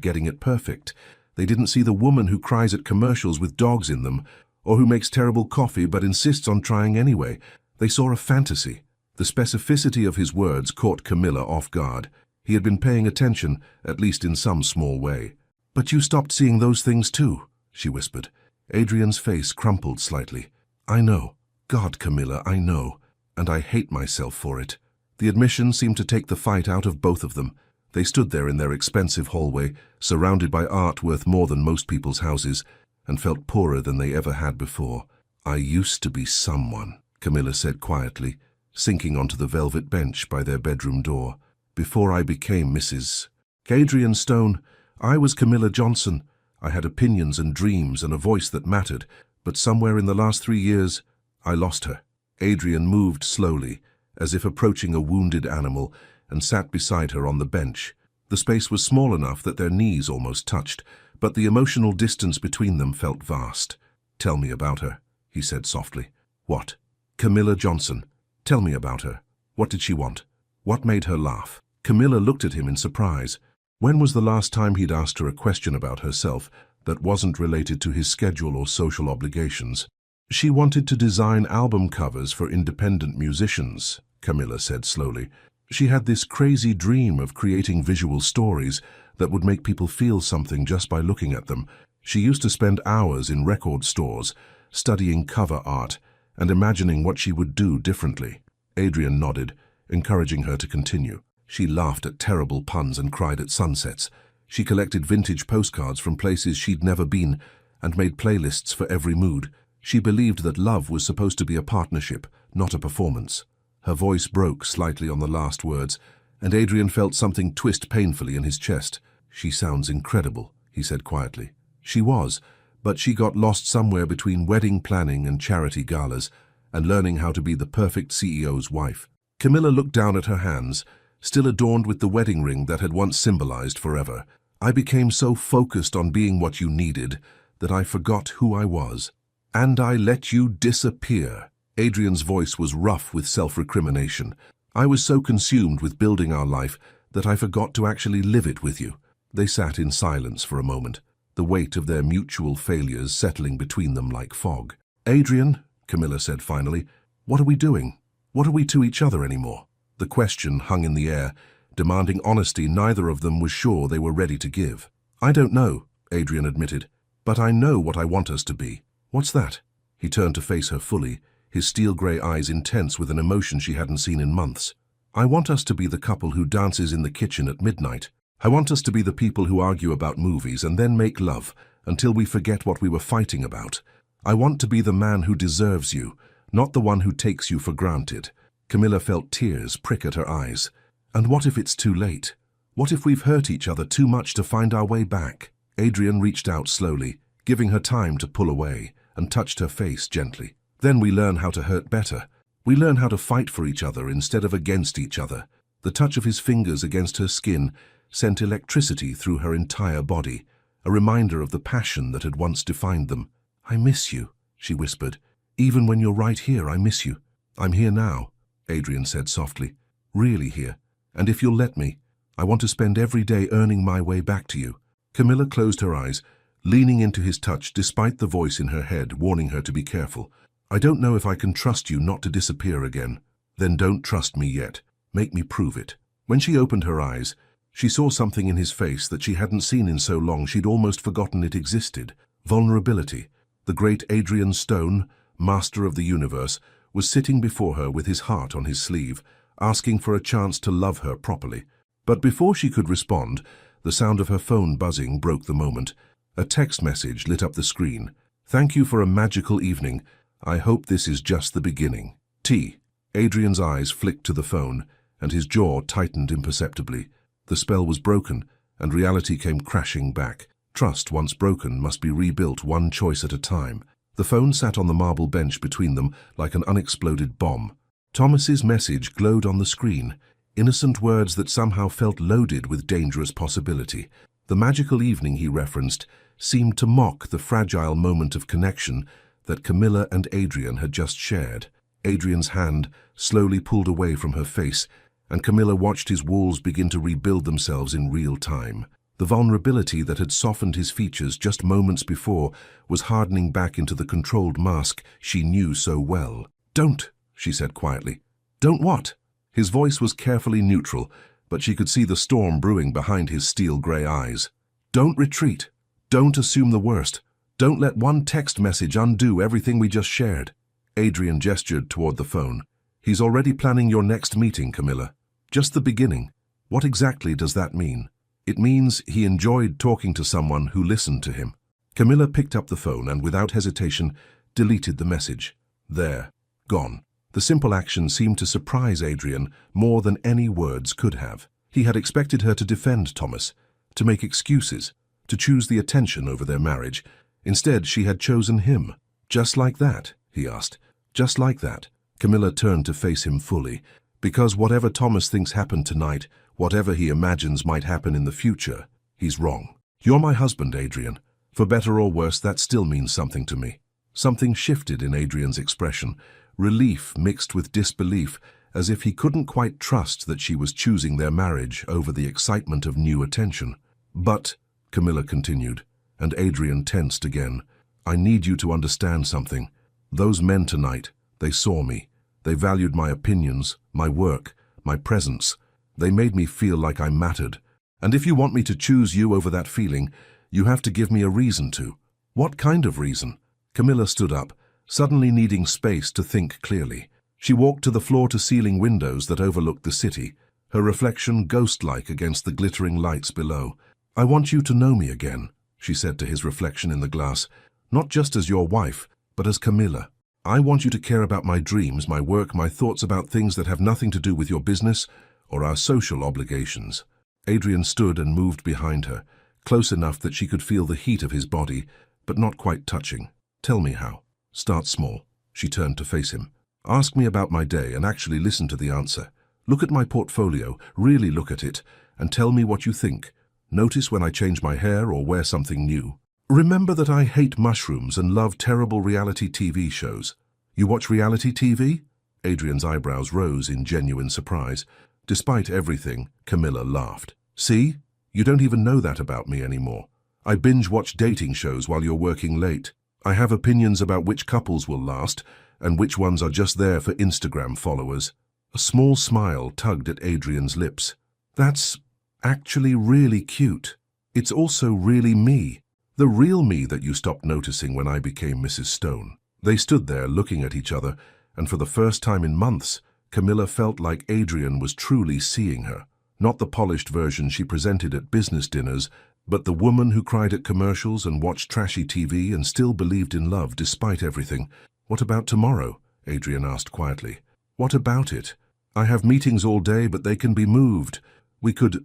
getting it perfect. They didn't see the woman who cries at commercials with dogs in them, or who makes terrible coffee but insists on trying anyway. They saw a fantasy." The specificity of his words caught Camilla off guard. He had been paying attention, at least in some small way. "But you stopped seeing those things too," she whispered. Adrian's face crumpled slightly. "I know. God, Camilla, I know. And I hate myself for it." The admission seemed to take the fight out of both of them. They stood there in their expensive hallway, surrounded by art worth more than most people's houses, and felt poorer than they ever had before. "I used to be someone," Camilla said quietly, sinking onto the velvet bench by their bedroom door. "Before I became Mrs. Adrian Stone, I was Camilla Johnson. I had opinions and dreams and a voice that mattered, but somewhere in the last 3 years, I lost her." Adrian moved slowly, as if approaching a wounded animal, and sat beside her on the bench. The space was small enough that their knees almost touched, but the emotional distance between them felt vast. "Tell me about her," he said softly. "What?" "Camilla Johnson. Tell me about her. What did she want? What made her laugh?" Camilla looked at him in surprise. When was the last time he'd asked her a question about herself that wasn't related to his schedule or social obligations? "She wanted to design album covers for independent musicians," Camilla said slowly. She had this crazy dream of creating visual stories that would make people feel something just by looking at them. She used to spend hours in record stores, studying cover art and imagining what she would do differently. Adrian nodded, encouraging her to continue. She laughed at terrible puns and cried at sunsets. She collected vintage postcards from places she'd never been and made playlists for every mood. She believed that love was supposed to be a partnership, not a performance. Her voice broke slightly on the last words, and Adrian felt something twist painfully in his chest. "She sounds incredible," he said quietly. She was, but she got lost somewhere between wedding planning and charity galas, and learning how to be the perfect CEO's wife. Camilla looked down at her hands, still adorned with the wedding ring that had once symbolized forever. "I became so focused on being what you needed that I forgot who I was. And I let you disappear." Adrian's voice was rough with self-recrimination. "I was so consumed with building our life that I forgot to actually live it with you." They sat in silence for a moment, the weight of their mutual failures settling between them like fog. "Adrian," Camilla said finally, "what are we doing? What are we to each other anymore?" The question hung in the air, demanding honesty neither of them was sure they were ready to give. "I don't know," Adrian admitted, "but I know what I want us to be." "What's that?" He turned to face her fully, his steel-grey eyes intense with an emotion she hadn't seen in months. "I want us to be the couple who dances in the kitchen at midnight. I want us to be the people who argue about movies and then make love until we forget what we were fighting about. I want to be the man who deserves you, not the one who takes you for granted." Camilla felt tears prick at her eyes. "And what if it's too late? What if we've hurt each other too much to find our way back?" Adrian reached out slowly, giving her time to pull away, and touched her face gently. "Then we learn how to hurt better. We learn how to fight for each other instead of against each other." The touch of his fingers against her skin sent electricity through her entire body, a reminder of the passion that had once defined them. "I miss you," she whispered. "Even when you're right here, I miss you." "I'm here now," Adrian said softly. "Really here. And if you'll let me, I want to spend every day earning my way back to you." Camilla closed her eyes, leaning into his touch despite the voice in her head warning her to be careful. "I don't know if I can trust you not to disappear again." "Then don't trust me yet. Make me prove it." When she opened her eyes, she saw something in his face that she hadn't seen in so long she'd almost forgotten it existed. Vulnerability. The great Adrian Stone, master of the universe, was sitting before her with his heart on his sleeve, asking for a chance to love her properly. But before she could respond, the sound of her phone buzzing broke the moment. A text message lit up the screen. "Thank you for a magical evening. I hope this is just the beginning. T." Adrian's eyes flicked to the phone, and his jaw tightened imperceptibly. The spell was broken, and reality came crashing back. Trust, once broken, must be rebuilt one choice at a time. The phone sat on the marble bench between them like an unexploded bomb. Thomas's message glowed on the screen, innocent words that somehow felt loaded with dangerous possibility. The magical evening he referenced seemed to mock the fragile moment of connection that Camilla and Adrian had just shared. Adrian's hand slowly pulled away from her face, and Camilla watched his walls begin to rebuild themselves in real time. The vulnerability that had softened his features just moments before was hardening back into the controlled mask she knew so well. "Don't," she said quietly. "Don't what?" His voice was carefully neutral, but she could see the storm brewing behind his steel-grey eyes. "Don't retreat. Don't assume the worst. Don't let one text message undo everything we just shared." Adrian gestured toward the phone. "He's already planning your next meeting, Camilla. Just the beginning. What exactly does that mean?" "It means he enjoyed talking to someone who listened to him." Camilla picked up the phone and, without hesitation, deleted the message. There. Gone. The simple action seemed to surprise Adrian more than any words could have. He had expected her to defend Thomas, to make excuses, to choose the attention over their marriage. Instead, she had chosen him. "Just like that?" he asked. "Just like that?" Camilla turned to face him fully. "Because whatever Thomas thinks happened tonight, whatever he imagines might happen in the future, he's wrong. You're my husband, Adrian. For better or worse, that still means something to me." Something shifted in Adrian's expression, relief mixed with disbelief, as if he couldn't quite trust that she was choosing their marriage over the excitement of new attention. "But," Camilla continued, and Adrian tensed again, "I need you to understand something. Those men tonight, they saw me. They valued my opinions, my work, my presence. They made me feel like I mattered. And if you want me to choose you over that feeling, you have to give me a reason to. What kind of reason? Camilla stood up, suddenly needing space to think clearly. She walked to the floor-to-ceiling windows that overlooked the city, her reflection ghost-like against the glittering lights below. I want you to know me again, she said to his reflection in the glass, not just as your wife, but as Camilla. I want you to care about my dreams, my work, my thoughts about things that have nothing to do with your business or our social obligations. Adrian stood and moved behind her, close enough that she could feel the heat of his body, but not quite touching. Tell me how. Start small. She turned to face him. Ask me about my day and actually listen to the answer. Look at my portfolio, really look at it, and tell me what you think. Notice when I change my hair or wear something new. Remember that I hate mushrooms and love terrible reality TV shows. You watch reality TV? Adrian's eyebrows rose in genuine surprise. Despite everything, Camilla laughed. See? You don't even know that about me anymore. I binge-watch dating shows while you're working late. I have opinions about which couples will last and which ones are just there for Instagram followers. A small smile tugged at Adrian's lips. That's actually really cute. It's also really me. The real me that you stopped noticing when I became Mrs. Stone. They stood there looking at each other, and for the first time in months, Camilla felt like Adrian was truly seeing her. Not the polished version she presented at business dinners, but the woman who cried at commercials and watched trashy TV and still believed in love despite everything. What about tomorrow? Adrian asked quietly. What about it? I have meetings all day, but they can be moved. We could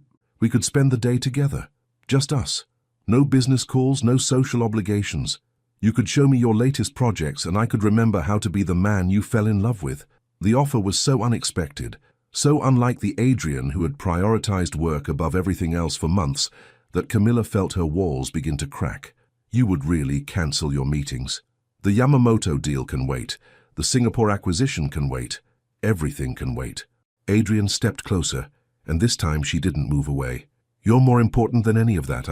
spend the day together. Just us. No business calls, no social obligations. You could show me your latest projects and I could remember how to be the man you fell in love with. The offer was so unexpected, so unlike the Adrian who had prioritized work above everything else for months, that Camilla felt her walls begin to crack. You would really cancel your meetings. The Yamamoto deal can wait. The Singapore acquisition can wait. Everything can wait. Adrian stepped closer, and this time she didn't move away. You're more important than any of that.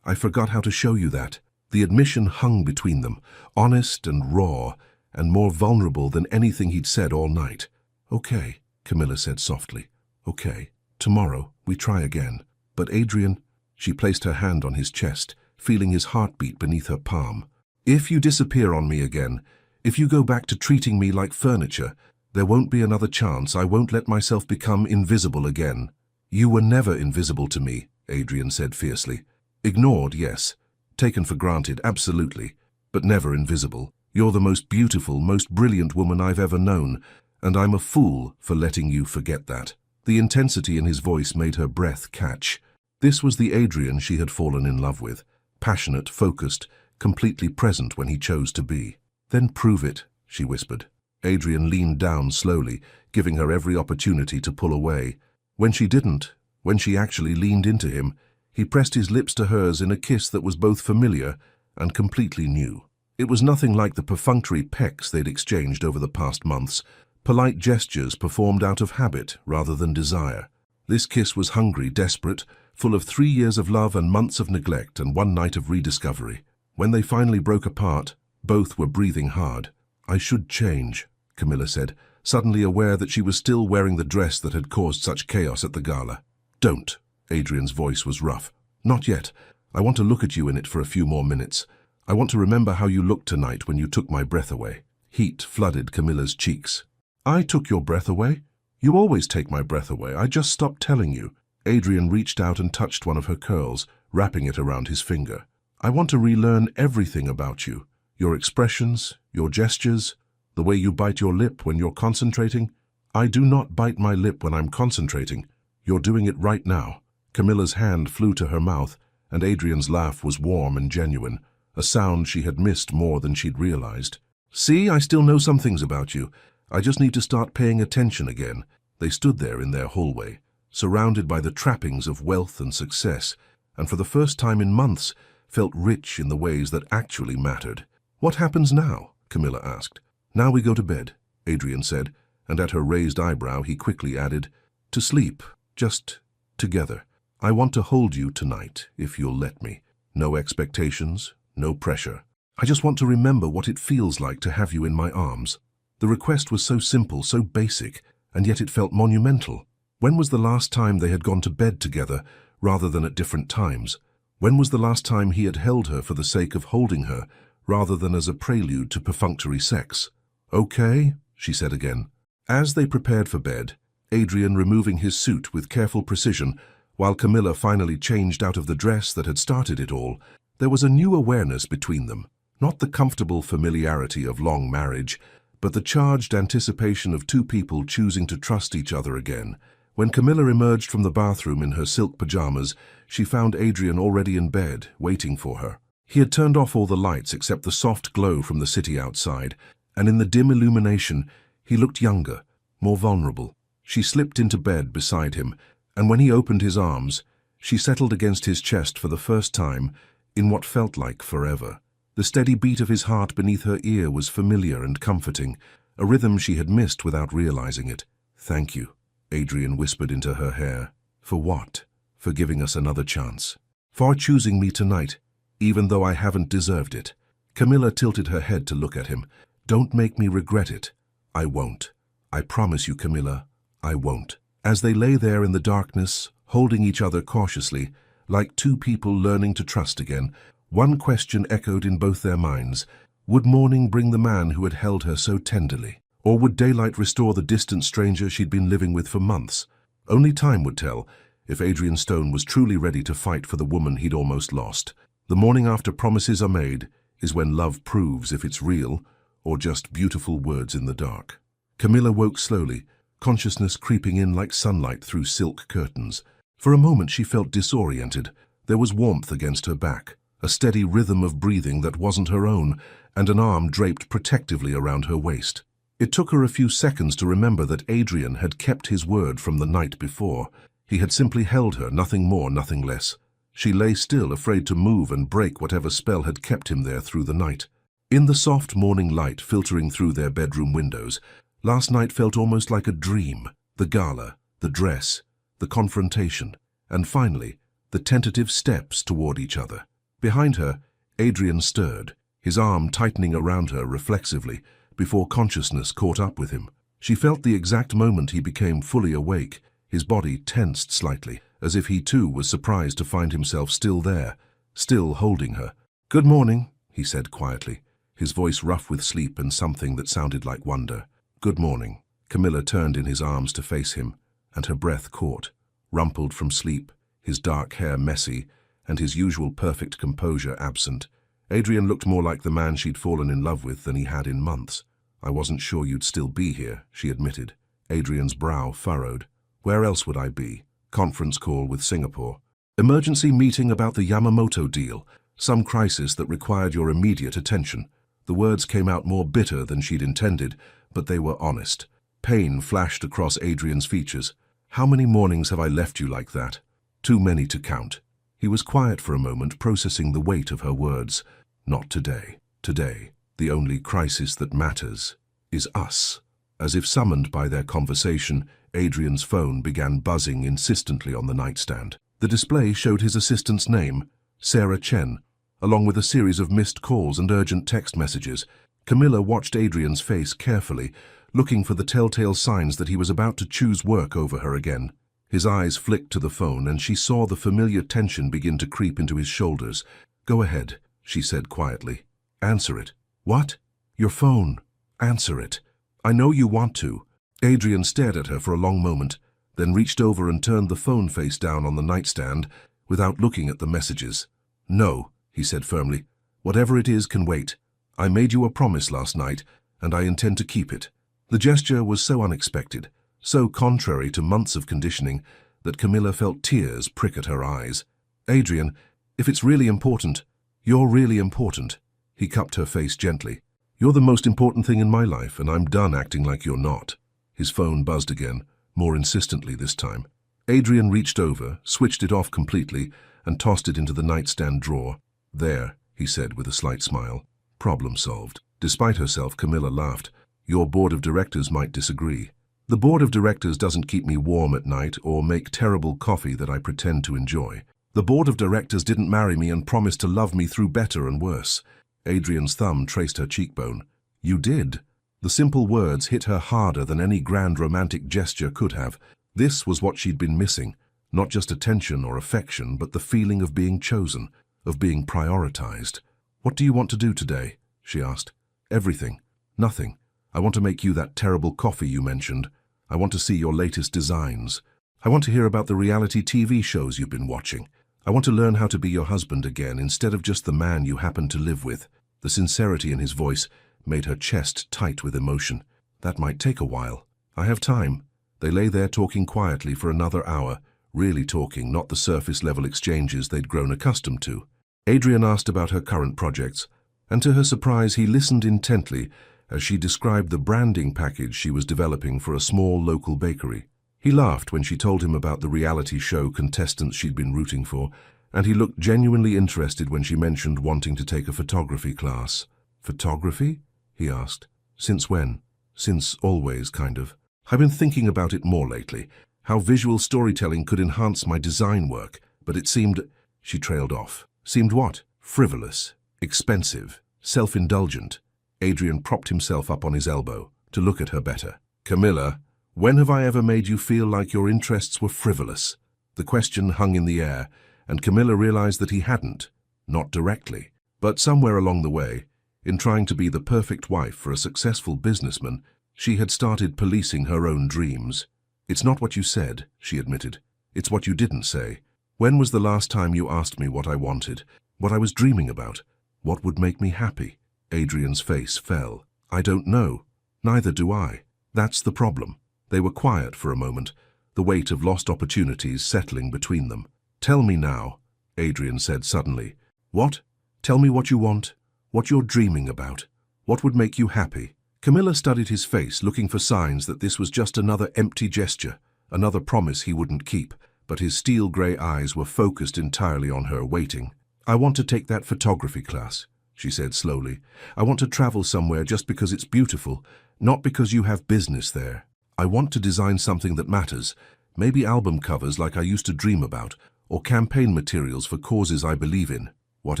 I forgot how to show you that. The admission hung between them, honest and raw, and more vulnerable than anything he'd said all night. Okay, Camilla said softly. Okay, tomorrow we try again. But Adrian, she placed her hand on his chest, feeling his heartbeat beneath her palm. If you disappear on me again, if you go back to treating me like furniture, there won't be another chance. I won't let myself become invisible again. You were never invisible to me, Adrian said fiercely. Ignored, yes. Taken for granted, absolutely. But never invisible. You're the most beautiful, most brilliant woman I've ever known, and I'm a fool for letting you forget that. The intensity in his voice made her breath catch. This was the Adrian she had fallen in love with. Passionate, focused, completely present when he chose to be. Then prove it, she whispered. Adrian leaned down slowly, giving her every opportunity to pull away. When she didn't, when she actually leaned into him, he pressed his lips to hers in a kiss that was both familiar and completely new. It was nothing like the perfunctory pecks they'd exchanged over the past months, polite gestures performed out of habit rather than desire. This kiss was hungry, desperate, full of 3 years of love and months of neglect and 1 night of rediscovery. When they finally broke apart, both were breathing hard. I should change, Camilla said, suddenly aware that she was still wearing the dress that had caused such chaos at the gala. Don't. Adrian's voice was rough. Not yet. I want to look at you in it for a few more minutes. I want to remember how you looked tonight when you took my breath away. Heat flooded Camilla's cheeks. I took your breath away? You always take my breath away. I just stopped telling you. Adrian reached out and touched one of her curls, wrapping it around his finger. I want to relearn everything about you. Your expressions, your gestures, the way you bite your lip when you're concentrating. I do not bite my lip when I'm concentrating. You're doing it right now. Camilla's hand flew to her mouth, and Adrian's laugh was warm and genuine, a sound she had missed more than she'd realized. See, I still know some things about you. I just need to start paying attention again. They stood there in their hallway, surrounded by the trappings of wealth and success, and for the first time in months felt rich in the ways that actually mattered. What happens now? Camilla asked. Now we go to bed, Adrian said, and at her raised eyebrow he quickly added, to sleep, just together. I want to hold you tonight, if you'll let me. No expectations, no pressure. I just want to remember what it feels like to have you in my arms. The request was so simple, so basic, and yet it felt monumental. When was the last time they had gone to bed together rather than at different times? When was the last time he had held her for the sake of holding her rather than as a prelude to perfunctory sex? "Okay," she said again. As they prepared for bed, Adrian removing his suit with careful precision, while Camilla finally changed out of the dress that had started it all, there was a new awareness between them. Not the comfortable familiarity of long marriage, but the charged anticipation of two people choosing to trust each other again. When Camilla emerged from the bathroom in her silk pajamas, she found Adrian already in bed, waiting for her. He had turned off all the lights except the soft glow from the city outside, and in the dim illumination, he looked younger, more vulnerable. She slipped into bed beside him, and when he opened his arms, she settled against his chest for the first time in what felt like forever. The steady beat of his heart beneath her ear was familiar and comforting, a rhythm she had missed without realizing it. "Thank you," Adrian whispered into her hair. "For what?" "For giving us another chance. For choosing me tonight, even though I haven't deserved it." Camilla tilted her head to look at him. "Don't make me regret it." "I won't. I promise you, Camilla, I won't." As they lay there in the darkness, holding each other cautiously, like two people learning to trust again, one question echoed in both their minds. Would morning bring the man who had held her so tenderly? Or would daylight restore the distant stranger she'd been living with for months? Only time would tell if Adrian Stone was truly ready to fight for the woman he'd almost lost. The morning after promises are made is when love proves if it's real or just beautiful words in the dark. Camilla woke slowly, consciousness creeping in like sunlight through silk curtains. For a moment she felt disoriented. There was warmth against her back, a steady rhythm of breathing that wasn't her own, and an arm draped protectively around her waist. It took her a few seconds to remember that Adrian had kept his word from the night before. He had simply held her, nothing more, nothing less. She lay still, afraid to move and break whatever spell had kept him there through the night. In the soft morning light filtering through their bedroom windows, last night felt almost like a dream. The gala, the dress, the confrontation, and finally, the tentative steps toward each other. Behind her, Adrian stirred, his arm tightening around her reflexively, before consciousness caught up with him. She felt the exact moment he became fully awake. His body tensed slightly, as if he too was surprised to find himself still there, still holding her. "Good morning," he said quietly, his voice rough with sleep and something that sounded like wonder. "Good morning." Camilla turned in his arms to face him, and her breath caught, rumpled from sleep, his dark hair messy, and his usual perfect composure absent. Adrian looked more like the man she'd fallen in love with than he had in months. "I wasn't sure you'd still be here," she admitted. Adrian's brow furrowed. "Where else would I be? Conference call with Singapore. Emergency meeting about the Yamamoto deal. Some crisis that required your immediate attention." The words came out more bitter than she'd intended, but they were honest. Pain flashed across Adrian's features. "How many mornings have I left you like that?" "Too many to count." He was quiet for a moment, processing the weight of her words. "Not today. Today, the only crisis that matters is us." As if summoned by their conversation, Adrian's phone began buzzing insistently on the nightstand. The display showed his assistant's name, Sarah Chen, along with a series of missed calls and urgent text messages. Camilla watched Adrian's face carefully, looking for the telltale signs that he was about to choose work over her again. His eyes flicked to the phone, and she saw the familiar tension begin to creep into his shoulders. "Go ahead," she said quietly. "Answer it." "What?" "Your phone. Answer it. I know you want to." Adrian stared at her for a long moment, then reached over and turned the phone face down on the nightstand without looking at the messages. "No," he said firmly. "Whatever it is can wait. I made you a promise last night, and I intend to keep it." The gesture was so unexpected, so contrary to months of conditioning, that Camilla felt tears prick at her eyes. "Adrian, if it's really important, you're really important." He cupped her face gently. "You're the most important thing in my life, and I'm done acting like you're not." His phone buzzed again, more insistently this time. Adrian reached over, switched it off completely, and tossed it into the nightstand drawer. "There," he said with a slight smile. "Problem solved." Despite herself, Camilla laughed. "Your board of directors might disagree." "The board of directors doesn't keep me warm at night or make terrible coffee that I pretend to enjoy. The board of directors didn't marry me and promise to love me through better and worse." Adrian's thumb traced her cheekbone. "You did." The simple words hit her harder than any grand romantic gesture could have. This was what she'd been missing, not just attention or affection, but the feeling of being chosen, of being prioritized. "What do you want to do today?" she asked. "Everything. Nothing. I want to make you that terrible coffee you mentioned. I want to see your latest designs. I want to hear about the reality TV shows you've been watching. I want to learn how to be your husband again instead of just the man you happen to live with." The sincerity in his voice made her chest tight with emotion. "That might take a while. I have time." They lay there talking quietly for another hour, really talking, not the surface-level exchanges they'd grown accustomed to. Adrian asked about her current projects, and to her surprise he listened intently as she described the branding package she was developing for a small local bakery. He laughed when she told him about the reality show contestants she'd been rooting for, and he looked genuinely interested when she mentioned wanting to take a photography class. "Photography?" he asked. "Since when?" "Since always, kind of. I've been thinking about it more lately, how visual storytelling could enhance my design work, but it seemed—" She trailed off. "Seemed what?" "Frivolous, expensive, self-indulgent." Adrian propped himself up on his elbow to look at her better. "Camilla, when have I ever made you feel like your interests were frivolous?" The question hung in the air, and Camilla realized that he hadn't. Not directly. But somewhere along the way, in trying to be the perfect wife for a successful businessman, she had started policing her own dreams. "It's not what you said," she admitted. "It's what you didn't say. When was the last time you asked me what I wanted, what I was dreaming about, what would make me happy?" Adrian's face fell. "I don't know. Neither do I. That's the problem." They were quiet for a moment, the weight of lost opportunities settling between them. "Tell me now," Adrian said suddenly. "What? Tell me what you want, what you're dreaming about, what would make you happy." Camilla studied his face, looking for signs that this was just another empty gesture, another promise he wouldn't keep, but his steel-grey eyes were focused entirely on her, waiting. "I want to take that photography class," she said slowly. "I want to travel somewhere just because it's beautiful, not because you have business there. I want to design something that matters, maybe album covers like I used to dream about, or campaign materials for causes I believe in. What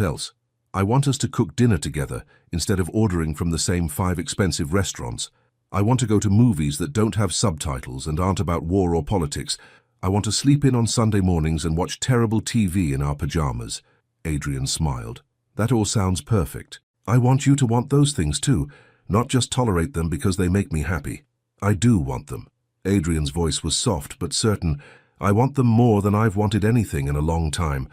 else? I want us to cook dinner together instead of ordering from the same 5 expensive restaurants. I want to go to movies that don't have subtitles and aren't about war or politics. I want to sleep in on Sunday mornings and watch terrible TV in our pajamas." Adrian smiled. "That all sounds perfect. I want you to want those things too, not just tolerate them because they make me happy. I do want them." Adrian's voice was soft but certain. "I want them more than I've wanted anything in a long time.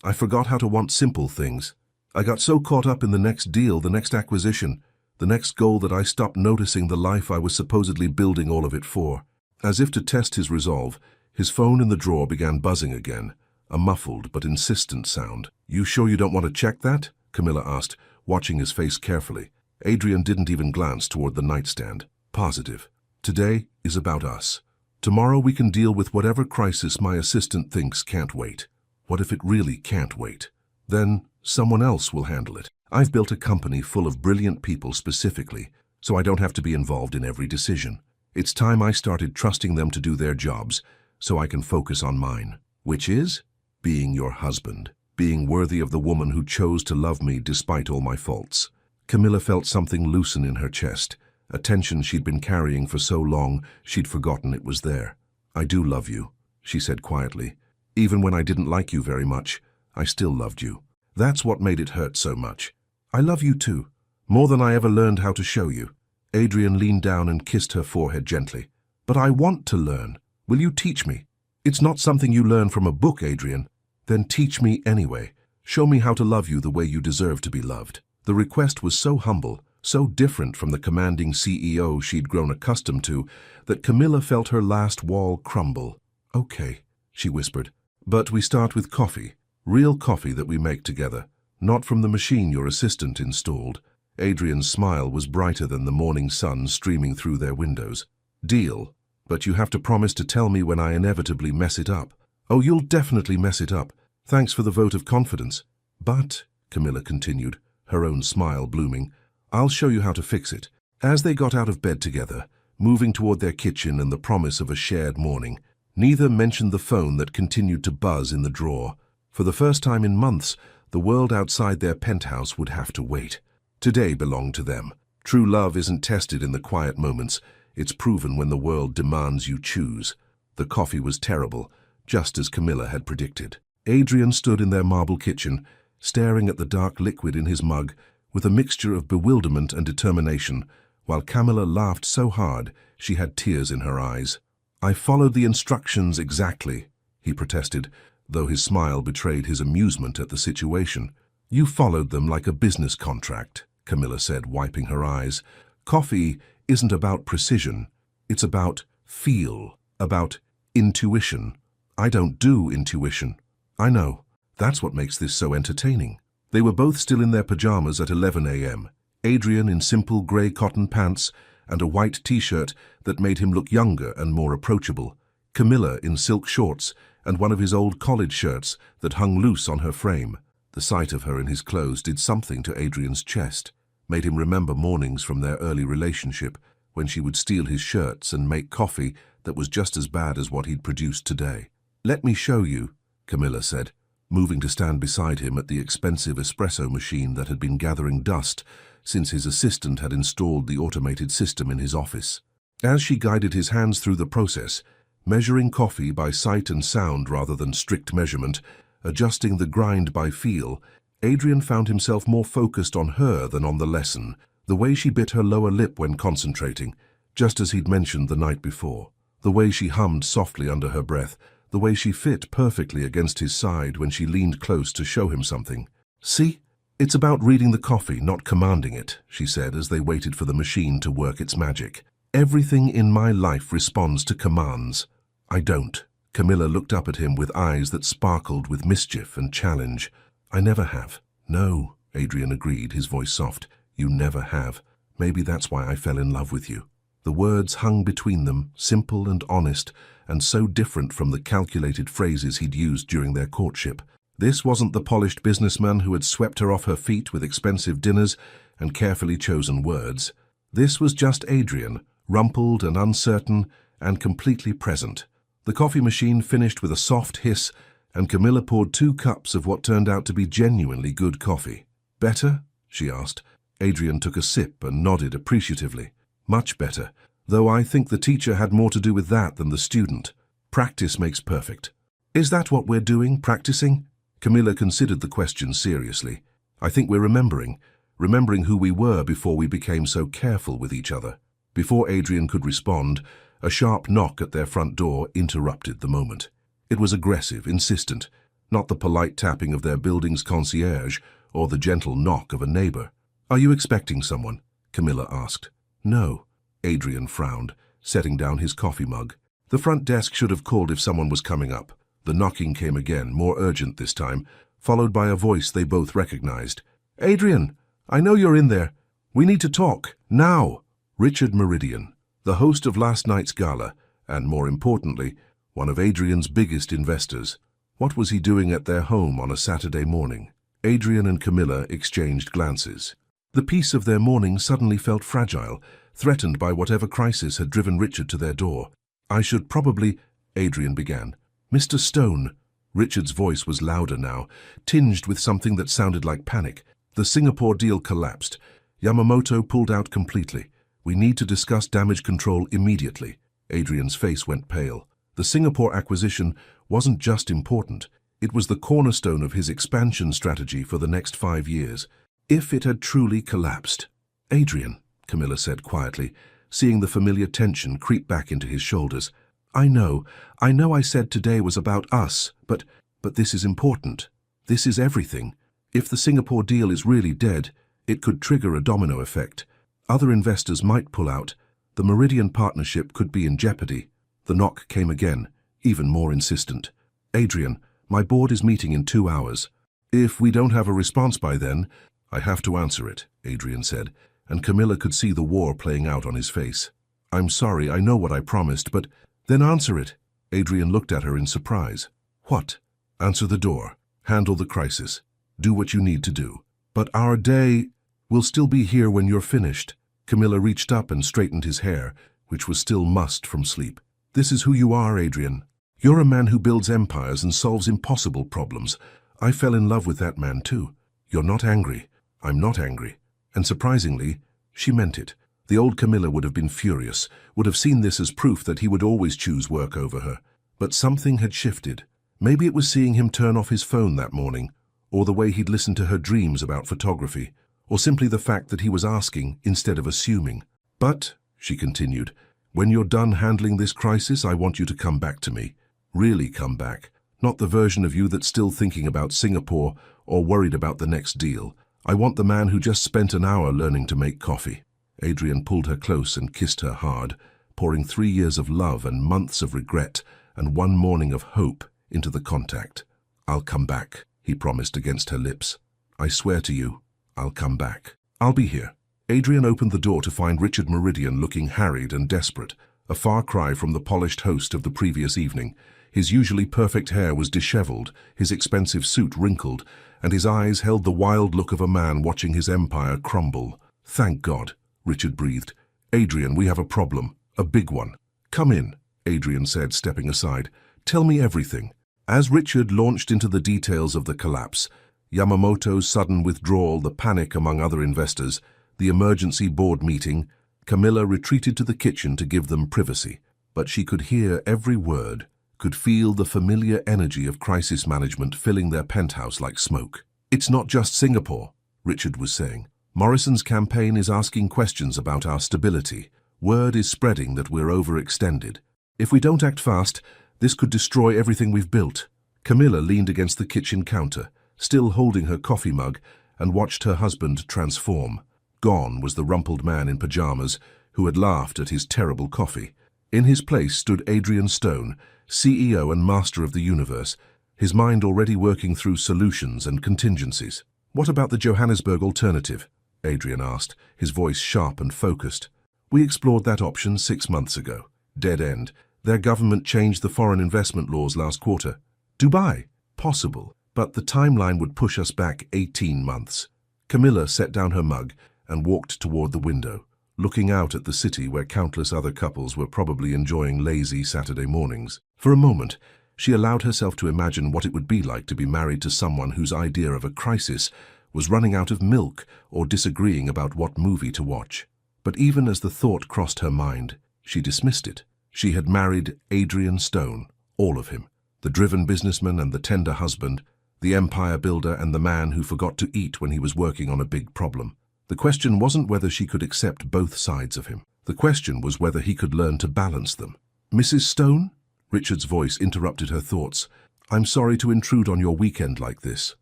I forgot how to want simple things. I got so caught up in the next deal, the next acquisition, the next goal that I stopped noticing the life I was supposedly building all of it for." As if to test his resolve, his phone in the drawer began buzzing again, a muffled but insistent sound. "You sure you don't want to check that?" Camilla asked, watching his face carefully. Adrian didn't even glance toward the nightstand. "Positive. Today is about us. Tomorrow we can deal with whatever crisis my assistant thinks can't wait. What if it really can't wait? Then someone else will handle it. I've built a company full of brilliant people specifically, so I don't have to be involved in every decision. It's time I started trusting them to do their jobs, so I can focus on mine, which is being your husband, being worthy of the woman who chose to love me despite all my faults." Camilla felt something loosen in her chest, a tension she'd been carrying for so long she'd forgotten it was there. "I do love you," she said quietly. "Even when I didn't like you very much, I still loved you. That's what made it hurt so much. I love you too, more than I ever learned how to show you." Adrian leaned down and kissed her forehead gently. "But I want to learn. Will you teach me?" "It's not something you learn from a book, Adrian." "Then teach me anyway. Show me how to love you the way you deserve to be loved." The request was so humble, so different from the commanding CEO she'd grown accustomed to, that Camilla felt her last wall crumble. "Okay," she whispered. "But we start with coffee. Real coffee that we make together, not from the machine your assistant installed." Adrian's smile was brighter than the morning sun streaming through their windows. "Deal, but you have to promise to tell me when I inevitably mess it up." "Oh, you'll definitely mess it up. Thanks for the vote of confidence." "But," Camilla continued, her own smile blooming, "I'll show you how to fix it." As they got out of bed together, moving toward their kitchen and the promise of a shared morning, neither mentioned the phone that continued to buzz in the drawer. For the first time in months, the world outside their penthouse would have to wait. Today belonged to them. True love isn't tested in the quiet moments. It's proven when the world demands you choose. The coffee was terrible, just as Camilla had predicted. Adrian stood in their marble kitchen, staring at the dark liquid in his mug with a mixture of bewilderment and determination, while Camilla laughed so hard she had tears in her eyes. "I followed the instructions exactly," he protested, though his smile betrayed his amusement at the situation. "You followed them like a business contract," Camilla said, wiping her eyes. "Coffee isn't about precision. It's about feel, about intuition. I don't do intuition." "I know. That's what makes this so entertaining." They were both still in their pajamas at 11 a.m. Adrian in simple grey cotton pants and a white t-shirt that made him look younger and more approachable. Camilla in silk shorts and one of his old college shirts that hung loose on her frame. The sight of her in his clothes did something to Adrian's chest, made him remember mornings from their early relationship when she would steal his shirts and make coffee that was just as bad as what he'd produced today. "Let me show you," Camilla said, moving to stand beside him at the expensive espresso machine that had been gathering dust since his assistant had installed the automated system in his office. As she guided his hands through the process, measuring coffee by sight and sound rather than strict measurement, adjusting the grind by feel, Adrian found himself more focused on her than on the lesson, the way she bit her lower lip when concentrating, just as he'd mentioned the night before, the way she hummed softly under her breath, the way she fit perfectly against his side when she leaned close to show him something. "See? It's about reading the coffee, not commanding it," she said as they waited for the machine to work its magic. "Everything in my life responds to commands. I don't." Camilla looked up at him with eyes that sparkled with mischief and challenge. "I never have." "No," Adrian agreed, his voice soft. "You never have. Maybe that's why I fell in love with you." The words hung between them, simple and honest, and so different from the calculated phrases he'd used during their courtship. This wasn't the polished businessman who had swept her off her feet with expensive dinners and carefully chosen words. This was just Adrian, rumpled and uncertain and completely present. The coffee machine finished with a soft hiss, and Camilla poured 2 cups of what turned out to be genuinely good coffee. "Better?" she asked. Adrian took a sip and nodded appreciatively. "Much better, though I think the teacher had more to do with that than the student. Practice makes perfect." "Is that what we're doing, practicing?" Camilla considered the question seriously. "I think we're remembering who we were before we became so careful with each other." Before Adrian could respond, a sharp knock at their front door interrupted the moment. It was aggressive, insistent, not the polite tapping of their building's concierge or the gentle knock of a neighbor. "Are you expecting someone?" Camilla asked. "No," Adrian frowned, setting down his coffee mug. "The front desk should have called if someone was coming up." The knocking came again, more urgent this time, followed by a voice they both recognized. "Adrian, I know you're in there. We need to talk, now." Richard Meridian, the host of last night's gala, and more importantly, one of Adrian's biggest investors. What was he doing at their home on a Saturday morning? Adrian and Camilla exchanged glances. The peace of their morning suddenly felt fragile, threatened by whatever crisis had driven Richard to their door. "I should probably," Adrian began. "Mr. Stone." Richard's voice was louder now, tinged with something that sounded like panic. "The Singapore deal collapsed. Yamamoto pulled out completely. We need to discuss damage control immediately." Adrian's face went pale. The Singapore acquisition wasn't just important. It was the cornerstone of his expansion strategy for the next 5 years. If it had truly collapsed. "Adrian," Camilla said quietly, seeing the familiar tension creep back into his shoulders. I know I said today was about us, but this is important. This is everything. If the Singapore deal is really dead, it could trigger a domino effect. Other investors might pull out. The Meridian partnership could be in jeopardy." The knock came again, even more insistent. "Adrian, my board is meeting in 2 hours. If we don't have a response by then, I have to answer it," Adrian said, and Camilla could see the war playing out on his face. "I'm sorry, I know what I promised, but..." "Then answer it." Adrian looked at her in surprise. "What?" "Answer the door. Handle the crisis. Do what you need to do. But our day will still be here when you're finished." Camilla reached up and straightened his hair, which was still mussed from sleep. "This is who you are, Adrian. You're a man who builds empires and solves impossible problems. I fell in love with that man too. You're not angry. I'm not angry." And surprisingly, she meant it. The old Camilla would have been furious, would have seen this as proof that he would always choose work over her. But something had shifted. Maybe it was seeing him turn off his phone that morning, or the way he'd listened to her dreams about photography, or simply the fact that he was asking instead of assuming. "But," she continued, "when you're done handling this crisis, I want you to come back to me. Really come back. Not the version of you that's still thinking about Singapore or worried about the next deal. I want the man who just spent an hour learning to make coffee." Adrian pulled her close and kissed her hard, pouring 3 years of love and months of regret and 1 morning of hope into the contact. "I'll come back," he promised against her lips. "I swear to you, I'll come back. I'll be here." Adrian opened the door to find Richard Meridian looking harried and desperate, a far cry from the polished host of the previous evening. His usually perfect hair was disheveled, his expensive suit wrinkled, and his eyes held the wild look of a man watching his empire crumble. "Thank God," Richard breathed. "Adrian, we have a problem, a big one." "Come in," Adrian said, stepping aside. "Tell me everything." As Richard launched into the details of the collapse, Yamamoto's sudden withdrawal, the panic among other investors, the emergency board meeting, Camilla retreated to the kitchen to give them privacy. But she could hear every word, could feel the familiar energy of crisis management filling their penthouse like smoke. "It's not just Singapore," Richard was saying. "Morrison's campaign is asking questions about our stability. Word is spreading that we're overextended. If we don't act fast, this could destroy everything we've built." Camilla leaned against the kitchen counter, still holding her coffee mug, and watched her husband transform. Gone was the rumpled man in pajamas who had laughed at his terrible coffee. In his place stood Adrian Stone, CEO and master of the universe, his mind already working through solutions and contingencies. "What about the Johannesburg alternative?" Adrian asked, his voice sharp and focused. "We explored that option 6 months ago. Dead end. Their government changed the foreign investment laws last quarter. Dubai? Possible, but the timeline would push us back 18 months. Camilla set down her mug and walked toward the window, looking out at the city where countless other couples were probably enjoying lazy Saturday mornings. For a moment, she allowed herself to imagine what it would be like to be married to someone whose idea of a crisis was running out of milk or disagreeing about what movie to watch. But even as the thought crossed her mind, she dismissed it. She had married Adrian Stone, all of him, the driven businessman and the tender husband, the empire builder and the man who forgot to eat when he was working on a big problem. The question wasn't whether she could accept both sides of him. The question was whether he could learn to balance them. "Mrs. Stone?" Richard's voice interrupted her thoughts. "I'm sorry to intrude on your weekend like this."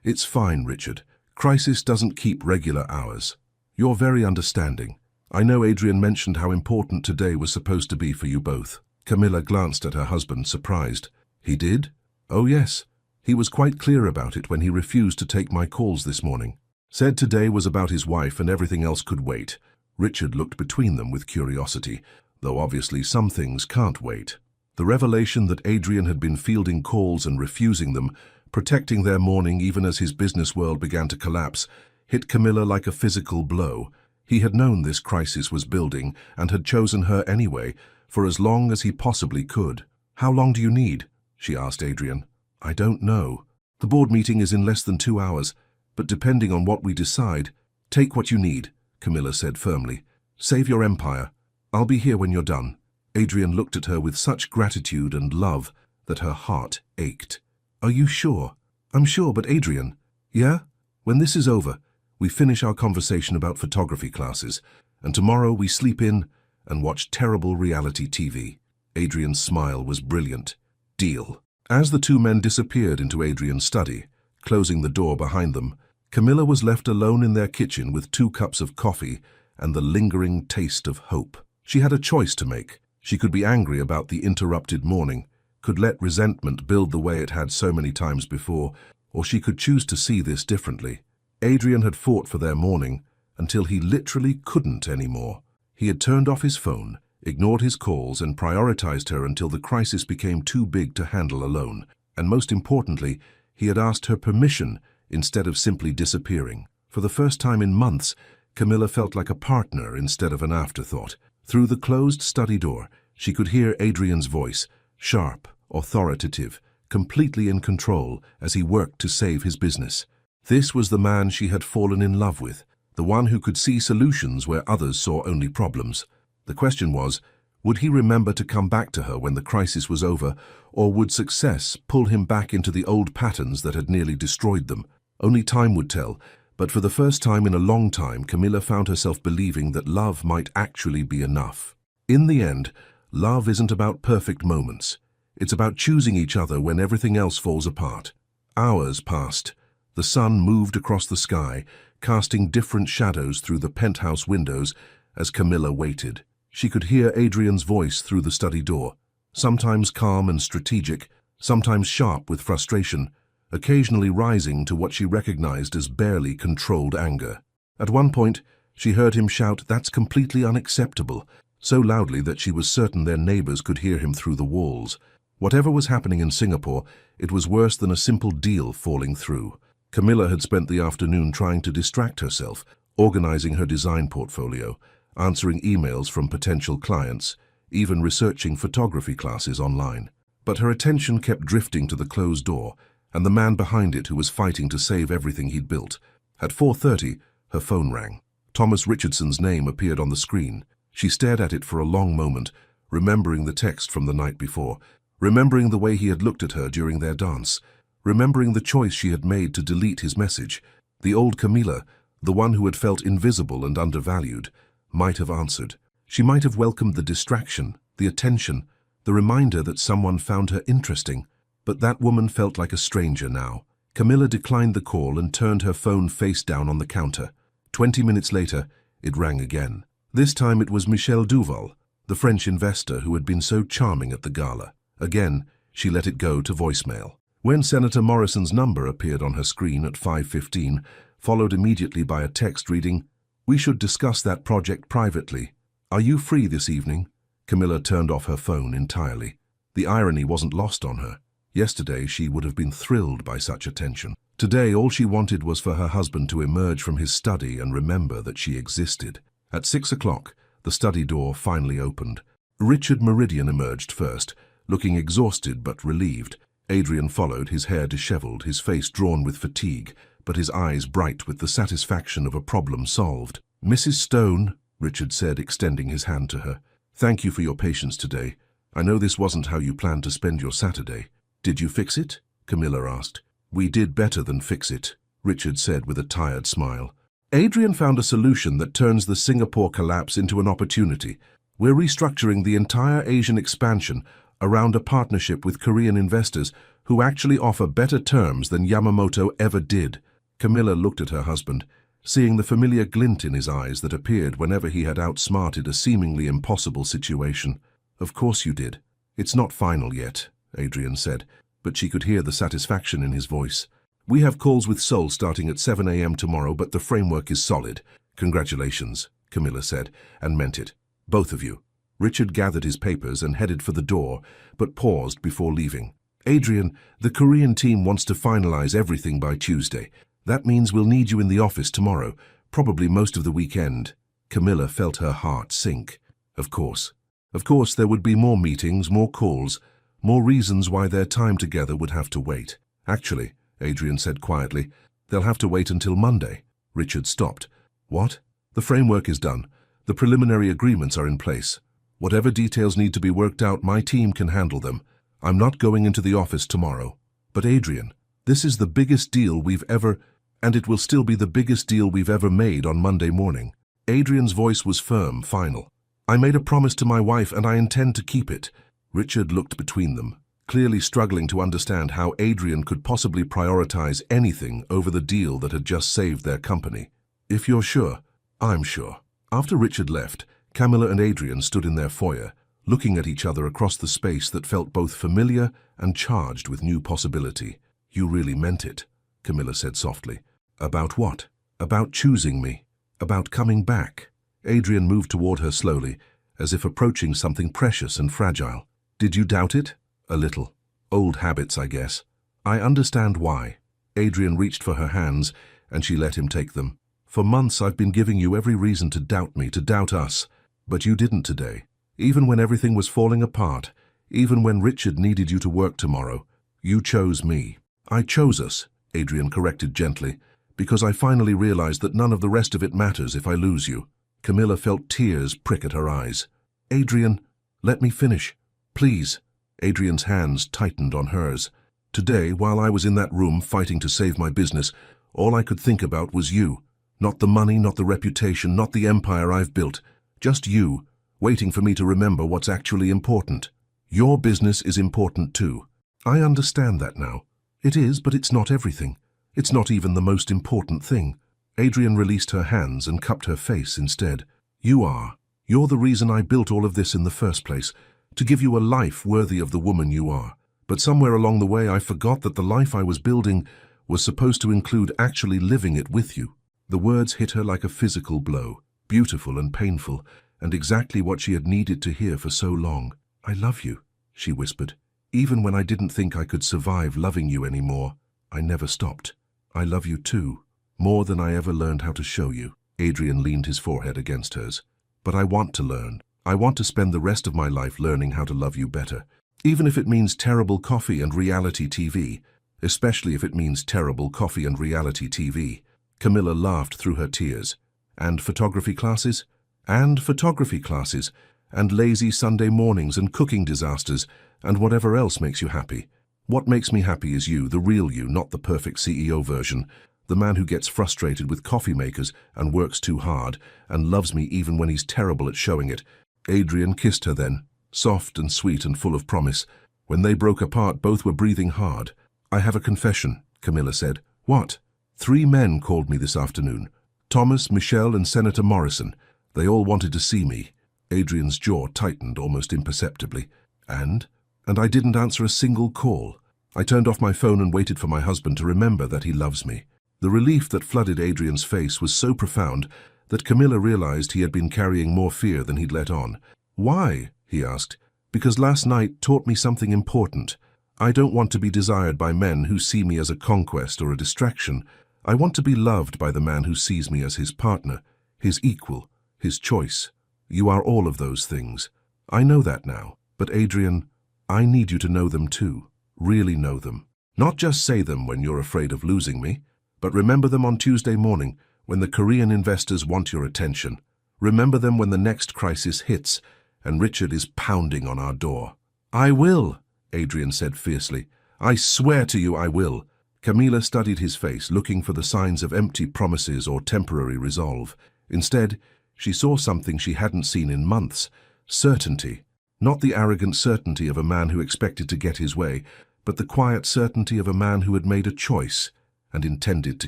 "It's fine, Richard. Crisis doesn't keep regular hours. You're very understanding. I know Adrian mentioned how important today was supposed to be for you both." Camilla glanced at her husband, surprised. "He did?" "Oh yes. He was quite clear about it when he refused to take my calls this morning. Said today was about his wife and everything else could wait." Richard looked between them with curiosity, though obviously some things can't wait. The revelation that Adrian had been fielding calls and refusing them, protecting their morning even as his business world began to collapse, hit Camilla like a physical blow. He had known this crisis was building and had chosen her anyway, for as long as he possibly could. "How long do you need?" she asked Adrian. "I don't know. The board meeting is in less than 2 hours, but depending on what we decide, take what you need," Camilla said firmly. "Save your empire. I'll be here when you're done." Adrian looked at her with such gratitude and love that her heart ached. "Are you sure?" "I'm sure, but Adrian..." "Yeah? When this is over, we finish our conversation about photography classes, and tomorrow we sleep in and watch terrible reality TV." Adrian's smile was brilliant. "Deal." As the two men disappeared into Adrian's study, closing the door behind them, Camilla was left alone in their kitchen with 2 cups of coffee and the lingering taste of hope. She had a choice to make. She could be angry about the interrupted morning, could let resentment build the way it had so many times before, or she could choose to see this differently. Adrian had fought for their morning until he literally couldn't anymore. He had turned off his phone, ignored his calls, and prioritized her until the crisis became too big to handle alone. And most importantly, he had asked her permission instead of simply disappearing. For the first time in months, Camilla felt like a partner instead of an afterthought. Through the closed study door, she could hear Adrian's voice, sharp, authoritative, completely in control as he worked to save his business. This was the man she had fallen in love with, the one who could see solutions where others saw only problems. The question was, would he remember to come back to her when the crisis was over, or would success pull him back into the old patterns that had nearly destroyed them? Only time would tell, but for the first time in a long time, Camilla found herself believing that love might actually be enough. In the end, love isn't about perfect moments. It's about choosing each other when everything else falls apart. Hours passed. The sun moved across the sky, casting different shadows through the penthouse windows as Camilla waited. She could hear Adrian's voice through the study door, sometimes calm and strategic, sometimes sharp with frustration, occasionally rising to what she recognized as barely controlled anger. At one point, she heard him shout, "That's completely unacceptable," so loudly that she was certain their neighbors could hear him through the walls. Whatever was happening in Singapore, it was worse than a simple deal falling through. Camilla had spent the afternoon trying to distract herself, organizing her design portfolio, answering emails from potential clients, even researching photography classes online. But her attention kept drifting to the closed door, and the man behind it who was fighting to save everything he'd built. At 4:30, her phone rang. Thomas Richardson's name appeared on the screen. She stared at it for a long moment, remembering the text from the night before, remembering the way he had looked at her during their dance, remembering the choice she had made to delete his message. The old Camilla, the one who had felt invisible and undervalued, might have answered. She might have welcomed the distraction, the attention, the reminder that someone found her interesting. But that woman felt like a stranger now. Camilla declined the call and turned her phone face down on the counter. 20 minutes later, it rang again. This time it was Michel Duval, the French investor who had been so charming at the gala. Again, she let it go to voicemail. When Senator Morrison's number appeared on her screen at 5:15, followed immediately by a text reading, "We should discuss that project privately. Are you free this evening?" Camilla turned off her phone entirely. The irony wasn't lost on her. Yesterday, she would have been thrilled by such attention. Today, all she wanted was for her husband to emerge from his study and remember that she existed. At 6 o'clock, the study door finally opened. Richard Meridian emerged first, looking exhausted but relieved. Adrian followed, his hair disheveled, his face drawn with fatigue, but his eyes bright with the satisfaction of a problem solved. "Mrs. Stone," Richard said, extending his hand to her, "thank you for your patience today. I know this wasn't how you planned to spend your Saturday." "Did you fix it?" Camilla asked. "We did better than fix it," Richard said with a tired smile. "Adrian found a solution that turns the Singapore collapse into an opportunity. We're restructuring the entire Asian expansion around a partnership with Korean investors who actually offer better terms than Yamamoto ever did." Camilla looked at her husband, seeing the familiar glint in his eyes that appeared whenever he had outsmarted a seemingly impossible situation. "Of course you did. It's not final yet," Adrian said, but she could hear the satisfaction in his voice. "We have calls with Seoul starting at 7 a.m. tomorrow, but the framework is solid." "Congratulations," Camilla said, and meant it. "Both of you." Richard gathered his papers and headed for the door, but paused before leaving. "Adrian, the Korean team wants to finalize everything by Tuesday. That means we'll need you in the office tomorrow, probably most of the weekend." Camilla felt her heart sink. Of course. Of course there would be more meetings, more calls, more reasons why their time together would have to wait. "Actually," Adrian said quietly, "they'll have to wait until Monday." Richard stopped. "What?" "The framework is done. The preliminary agreements are in place. Whatever details need to be worked out, my team can handle them. I'm not going into the office tomorrow." "But Adrian, this is the biggest deal we've ever, and it will still be the biggest deal we've ever made on Monday morning." Adrian's voice was firm, final. "I made a promise to my wife and I intend to keep it." Richard looked between them, clearly struggling to understand how Adrian could possibly prioritize anything over the deal that had just saved their company. "If you're sure, I'm sure." After Richard left, Camilla and Adrian stood in their foyer, looking at each other across the space that felt both familiar and charged with new possibility. "You really meant it," Camilla said softly. "About what?" "About choosing me. About coming back." Adrian moved toward her slowly, as if approaching something precious and fragile. "Did you doubt it?" "A little. Old habits, I guess." "I understand why." Adrian reached for her hands, and she let him take them. "For months I've been giving you every reason to doubt me, to doubt us. But you didn't today. Even when everything was falling apart, even when Richard needed you to work tomorrow, you chose me." "I chose us," Adrian corrected gently, Because I finally realized that none of the rest of it matters if I lose you. Camilla felt tears prick at her eyes. Adrian, let me finish. Please. Adrian's hands tightened on hers. Today, while I was in that room fighting to save my business, all I could think about was you. Not the money, not the reputation, not the empire I've built. Just you, waiting for me to remember what's actually important. Your business is important too. I understand that now. It is, but it's not everything. It's not even the most important thing. Adrian released her hands and cupped her face instead. You are. You're the reason I built all of this in the first place, to give you a life worthy of the woman you are. But somewhere along the way I forgot that the life I was building was supposed to include actually living it with you. The words hit her like a physical blow, beautiful and painful, and exactly what she had needed to hear for so long. I love you, she whispered. Even when I didn't think I could survive loving you anymore, I never stopped. I love you too, more than I ever learned how to show you. Adrian leaned his forehead against hers. But I want to learn. I want to spend the rest of my life learning how to love you better. Even if it means terrible coffee and reality TV. Especially if it means terrible coffee and reality TV. Camilla laughed through her tears. And photography classes? And photography classes. And lazy Sunday mornings and cooking disasters. And whatever else makes you happy. What makes me happy is you, the real you, not the perfect CEO version. The man who gets frustrated with coffee makers and works too hard and loves me even when he's terrible at showing it. Adrian kissed her then, soft and sweet and full of promise. When they broke apart, both were breathing hard. I have a confession, Camilla said. What? 3 men called me this afternoon. Thomas, Michelle, and Senator Morrison. They all wanted to see me. Adrian's jaw tightened almost imperceptibly. And I didn't answer a single call. I turned off my phone and waited for my husband to remember that he loves me. The relief that flooded Adrian's face was so profound that Camilla realized he had been carrying more fear than he'd let on. Why? He asked. Because last night taught me something important. I don't want to be desired by men who see me as a conquest or a distraction. I want to be loved by the man who sees me as his partner, his equal, his choice. You are all of those things. I know that now. But Adrian, I need you to know them too. Really know them. Not just say them when you're afraid of losing me, but remember them on Tuesday morning when the Korean investors want your attention. Remember them when the next crisis hits and Richard is pounding on our door. I will, Adrian said fiercely. I swear to you I will. Camilla studied his face, looking for the signs of empty promises or temporary resolve. Instead, she saw something she hadn't seen in months. Certainty. Not the arrogant certainty of a man who expected to get his way, but the quiet certainty of a man who had made a choice and intended to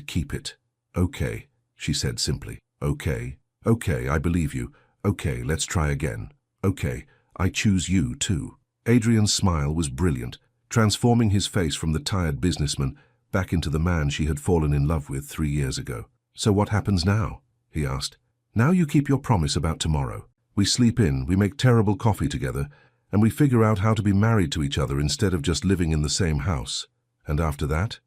keep it. Okay, she said simply. Okay, I believe you. Okay, let's try again. Okay, I choose you too. Adrian's smile was brilliant, transforming his face from the tired businessman back into the man she had fallen in love with 3 years ago. So what happens now? He asked. Now you keep your promise about tomorrow. We sleep in, we make terrible coffee together, and we figure out how to be married to each other instead of just living in the same house. And after that,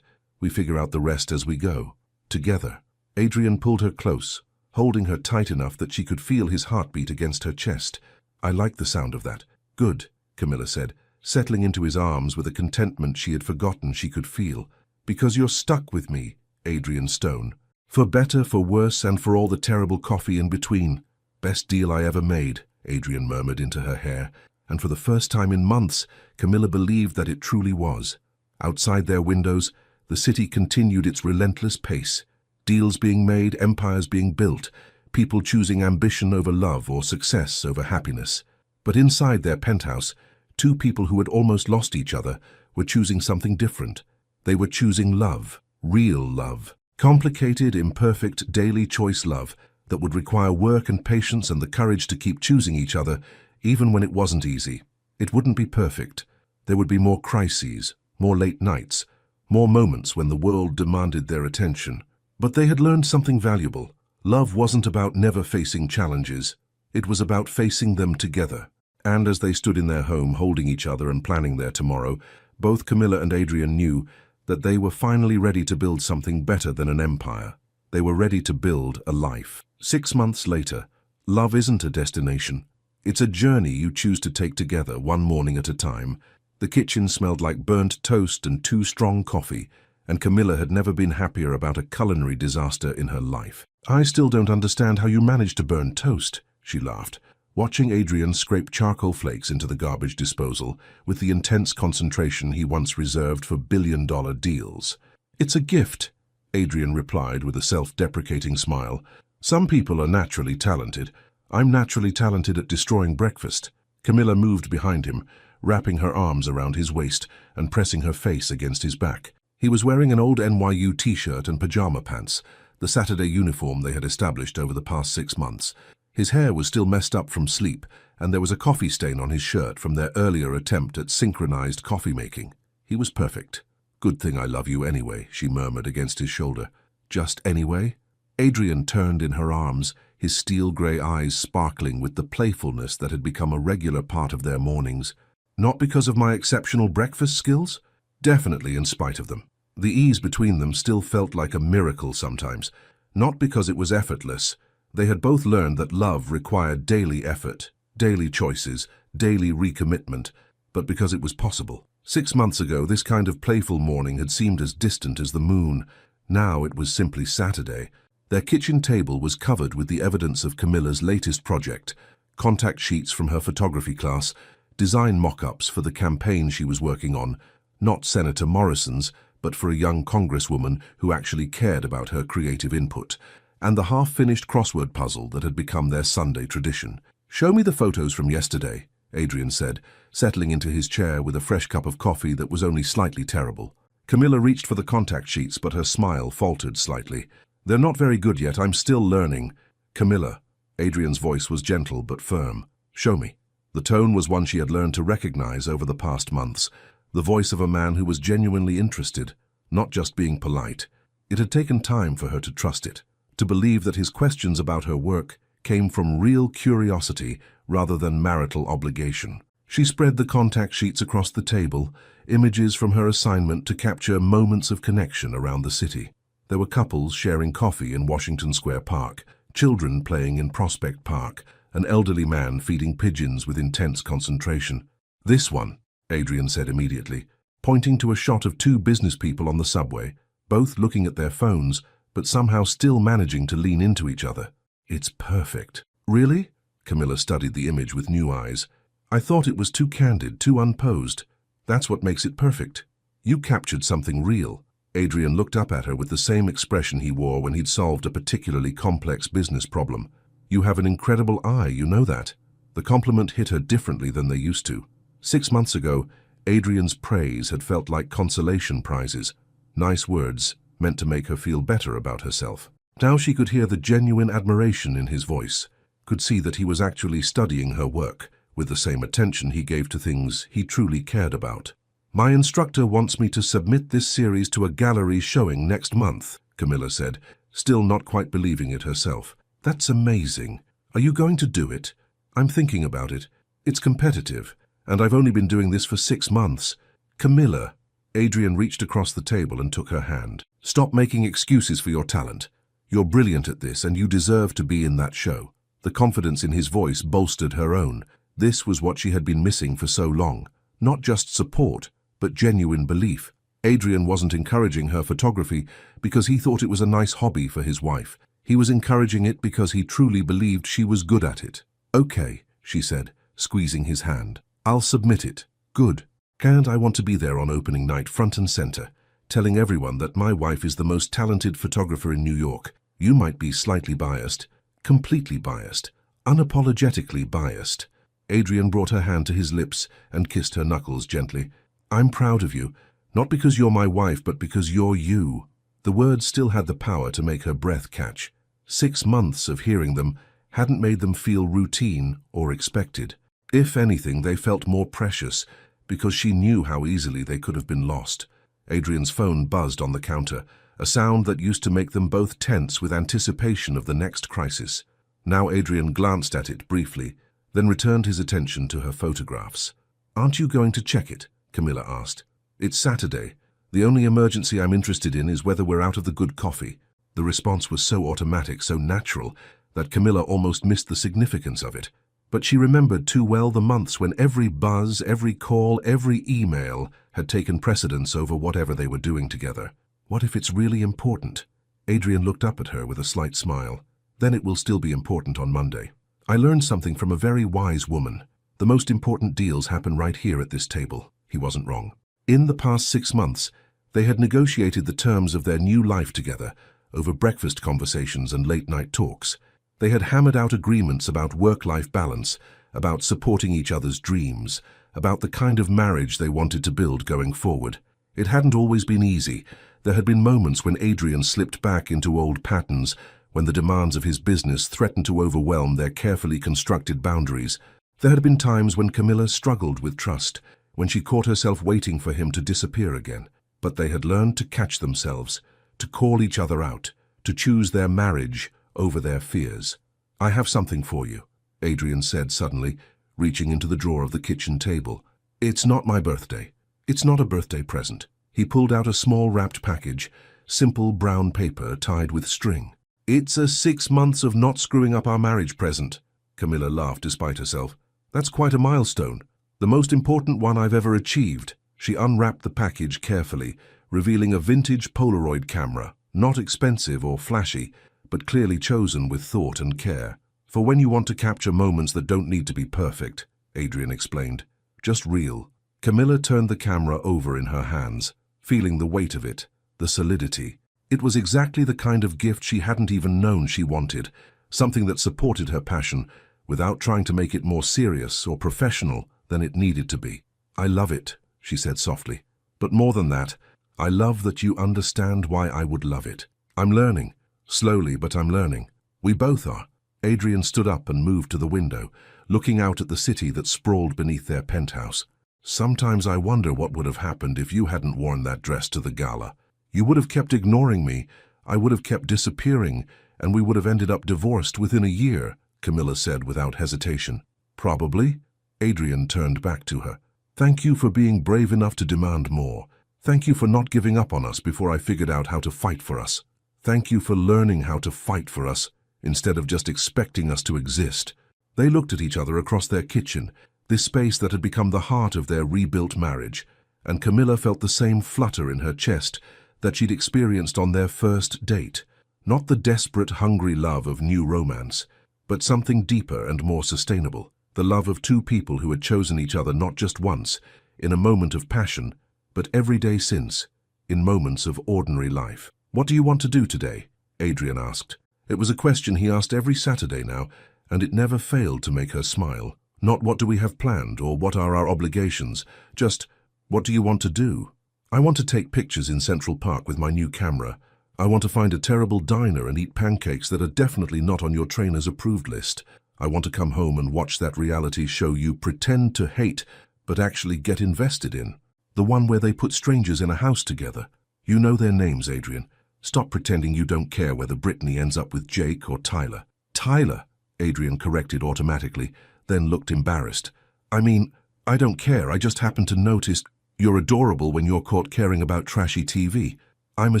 we figure out the rest as we go, together. Adrian pulled her close, holding her tight enough that she could feel his heartbeat against her chest. I like the sound of that. Good, Camilla said, settling into his arms with a contentment she had forgotten she could feel. Because you're stuck with me, Adrian Stone. For better, for worse, and for all the terrible coffee in between. Best deal I ever made, Adrian murmured into her hair, and for the first time in months, Camilla believed that it truly was. Outside their windows, the city continued its relentless pace. Deals being made, empires being built, people choosing ambition over love or success over happiness. But inside their penthouse, 2 people who had almost lost each other were choosing something different. They were choosing love, real love. Complicated, imperfect, daily choice love that would require work and patience and the courage to keep choosing each other, even when it wasn't easy. It wouldn't be perfect. There would be more crises, more late nights, more moments when the world demanded their attention. But they had learned something valuable. Love wasn't about never facing challenges. It was about facing them together. And as they stood in their home holding each other and planning their tomorrow, both Camilla and Adrian knew that they were finally ready to build something better than an empire. They were ready to build a life. 6 months later, love isn't a destination. It's a journey you choose to take together, one morning at a time. The kitchen smelled like burnt toast and too strong coffee, and Camilla had never been happier about a culinary disaster in her life. "I still don't understand how you managed to burn toast," she laughed, watching Adrian scrape charcoal flakes into the garbage disposal with the intense concentration he once reserved for billion-dollar deals. "It's a gift," Adrian replied with a self-deprecating smile. "Some people are naturally talented. I'm naturally talented at destroying breakfast." Camilla moved behind him, wrapping her arms around his waist and pressing her face against his back. He was wearing an old NYU t-shirt and pajama pants, the Saturday uniform they had established over the past 6 months. His hair was still messed up from sleep, and there was a coffee stain on his shirt from their earlier attempt at synchronized coffee making. He was perfect. "Good thing I love you anyway," she murmured against his shoulder. "Just anyway?" Adrian turned in her arms, his steel-grey eyes sparkling with the playfulness that had become a regular part of their mornings. "Not because of my exceptional breakfast skills? Definitely in spite of them." The ease between them still felt like a miracle sometimes. Not because it was effortless. They had both learned that love required daily effort, daily choices, daily recommitment, but because it was possible. 6 months ago, this kind of playful morning had seemed as distant as the moon. Now it was simply Saturday. Their kitchen table was covered with the evidence of Camilla's latest project, contact sheets from her photography class, design mock-ups for the campaign she was working on, not Senator Morrison's, but for a young congresswoman who actually cared about her creative input, and the half-finished crossword puzzle that had become their Sunday tradition. "Show me the photos from yesterday," Adrian said, settling into his chair with a fresh cup of coffee that was only slightly terrible. Camilla reached for the contact sheets, but her smile faltered slightly. "They're not very good yet. I'm still learning." "Camilla," Adrian's voice was gentle but firm. "Show me." The tone was one she had learned to recognize over the past months, the voice of a man who was genuinely interested, not just being polite. It had taken time for her to trust it, to believe that his questions about her work came from real curiosity rather than marital obligation. She spread the contact sheets across the table, images from her assignment to capture moments of connection around the city. There were couples sharing coffee in Washington Square Park, children playing in Prospect Park, an elderly man feeding pigeons with intense concentration. "This one," Adrian said immediately, pointing to a shot of 2 business people on the subway, both looking at their phones, but somehow still managing to lean into each other. "It's perfect." "Really?" Camilla studied the image with new eyes. "I thought it was too candid, too unposed. That's what makes it perfect. You captured something real." Adrian looked up at her with the same expression he wore when he'd solved a particularly complex business problem. "You have an incredible eye, you know that." The compliment hit her differently than they used to. 6 months ago, Adrian's praise had felt like consolation prizes, nice words meant to make her feel better about herself. Now she could hear the genuine admiration in his voice, could see that he was actually studying her work with the same attention he gave to things he truly cared about. "My instructor wants me to submit this series to a gallery showing next month," Camilla said, still not quite believing it herself. "That's amazing. Are you going to do it?" "I'm thinking about it. It's competitive, and I've only been doing this for 6 months. "Camilla," Adrian reached across the table and took her hand. "Stop making excuses for your talent. You're brilliant at this, and you deserve to be in that show." The confidence in his voice bolstered her own. This was what she had been missing for so long. Not just support, but genuine belief. Adrian wasn't encouraging her photography because he thought it was a nice hobby for his wife. He was encouraging it because he truly believed she was good at it. "Okay," she said, squeezing his hand. "I'll submit it." "Good. And I want to be there on opening night, front and center, telling everyone that my wife is the most talented photographer in New York. You might be slightly biased, completely biased, unapologetically biased." Adrian brought her hand to his lips and kissed her knuckles gently. "I'm proud of you, not because you're my wife, but because you're you." The words still had the power to make her breath catch. 6 months of hearing them hadn't made them feel routine or expected. If anything, they felt more precious, because she knew how easily they could have been lost. Adrian's phone buzzed on the counter, a sound that used to make them both tense with anticipation of the next crisis. Now Adrian glanced at it briefly, then returned his attention to her photographs. "Aren't you going to check it?" Camilla asked. "It's Saturday. The only emergency I'm interested in is whether we're out of the good coffee." The response was so automatic, so natural, that Camilla almost missed the significance of it. But she remembered too well the months when every buzz, every call, every email had taken precedence over whatever they were doing together. What if it's really important? Adrian looked up at her with a slight smile. Then it will still be important on Monday. I learned something from a very wise woman. The most important deals happen right here at this table. He wasn't wrong. In the past 6 months, they had negotiated the terms of their new life together over breakfast conversations and late-night talks. They had hammered out agreements about work-life balance, about supporting each other's dreams, about the kind of marriage they wanted to build going forward. It hadn't always been easy. There had been moments when Adrian slipped back into old patterns, when the demands of his business threatened to overwhelm their carefully constructed boundaries. There had been times when Camilla struggled with trust, when she caught herself waiting for him to disappear again. But they had learned to catch themselves, to call each other out, to choose their marriage over their fears. I have something for you, Adrian said suddenly, reaching into the drawer of the kitchen table. It's not my birthday. It's not a birthday present. He pulled out a small wrapped package, simple brown paper tied with string. It's a 6 months of not screwing up our marriage present. Camilla laughed despite herself. That's quite a milestone. The most important one I've ever achieved. She unwrapped the package carefully, revealing a vintage Polaroid camera, not expensive or flashy, but clearly chosen with thought and care. For when you want to capture moments that don't need to be perfect, Adrian explained. Just real. Camilla turned the camera over in her hands, feeling the weight of it, the solidity. It was exactly the kind of gift she hadn't even known she wanted, something that supported her passion without trying to make it more serious or professional than it needed to be. I love it, she said softly. But more than that, I love that you understand why I would love it. I'm learning. Slowly, but I'm learning. We both are. Adrian stood up and moved to the window, looking out at the city that sprawled beneath their penthouse. Sometimes I wonder what would have happened if you hadn't worn that dress to the gala. You would have kept ignoring me, I would have kept disappearing, and we would have ended up divorced within a year, Camilla said without hesitation. Probably. Adrian turned back to her. Thank you for being brave enough to demand more. Thank you for not giving up on us before I figured out how to fight for us. Thank you for learning how to fight for us, instead of just expecting us to exist. They looked at each other across their kitchen, this space that had become the heart of their rebuilt marriage, and Camilla felt the same flutter in her chest that she'd experienced on their first date. Not the desperate, hungry love of new romance, but something deeper and more sustainable. The love of two people who had chosen each other not just once, in a moment of passion, but every day since, in moments of ordinary life. What do you want to do today? Adrian asked. It was a question he asked every Saturday now, and it never failed to make her smile. Not what do we have planned or what are our obligations, just what do you want to do? I want to take pictures in Central Park with my new camera. I want to find a terrible diner and eat pancakes that are definitely not on your trainer's approved list. I want to come home and watch that reality show you pretend to hate, but actually get invested in. The one where they put strangers in a house together. You know their names, Adrian. Stop pretending you don't care whether Brittany ends up with Jake or Tyler. Tyler, Adrian corrected automatically, then looked embarrassed. I mean, I don't care, I just happened to notice you're adorable when you're caught caring about trashy TV. I'm a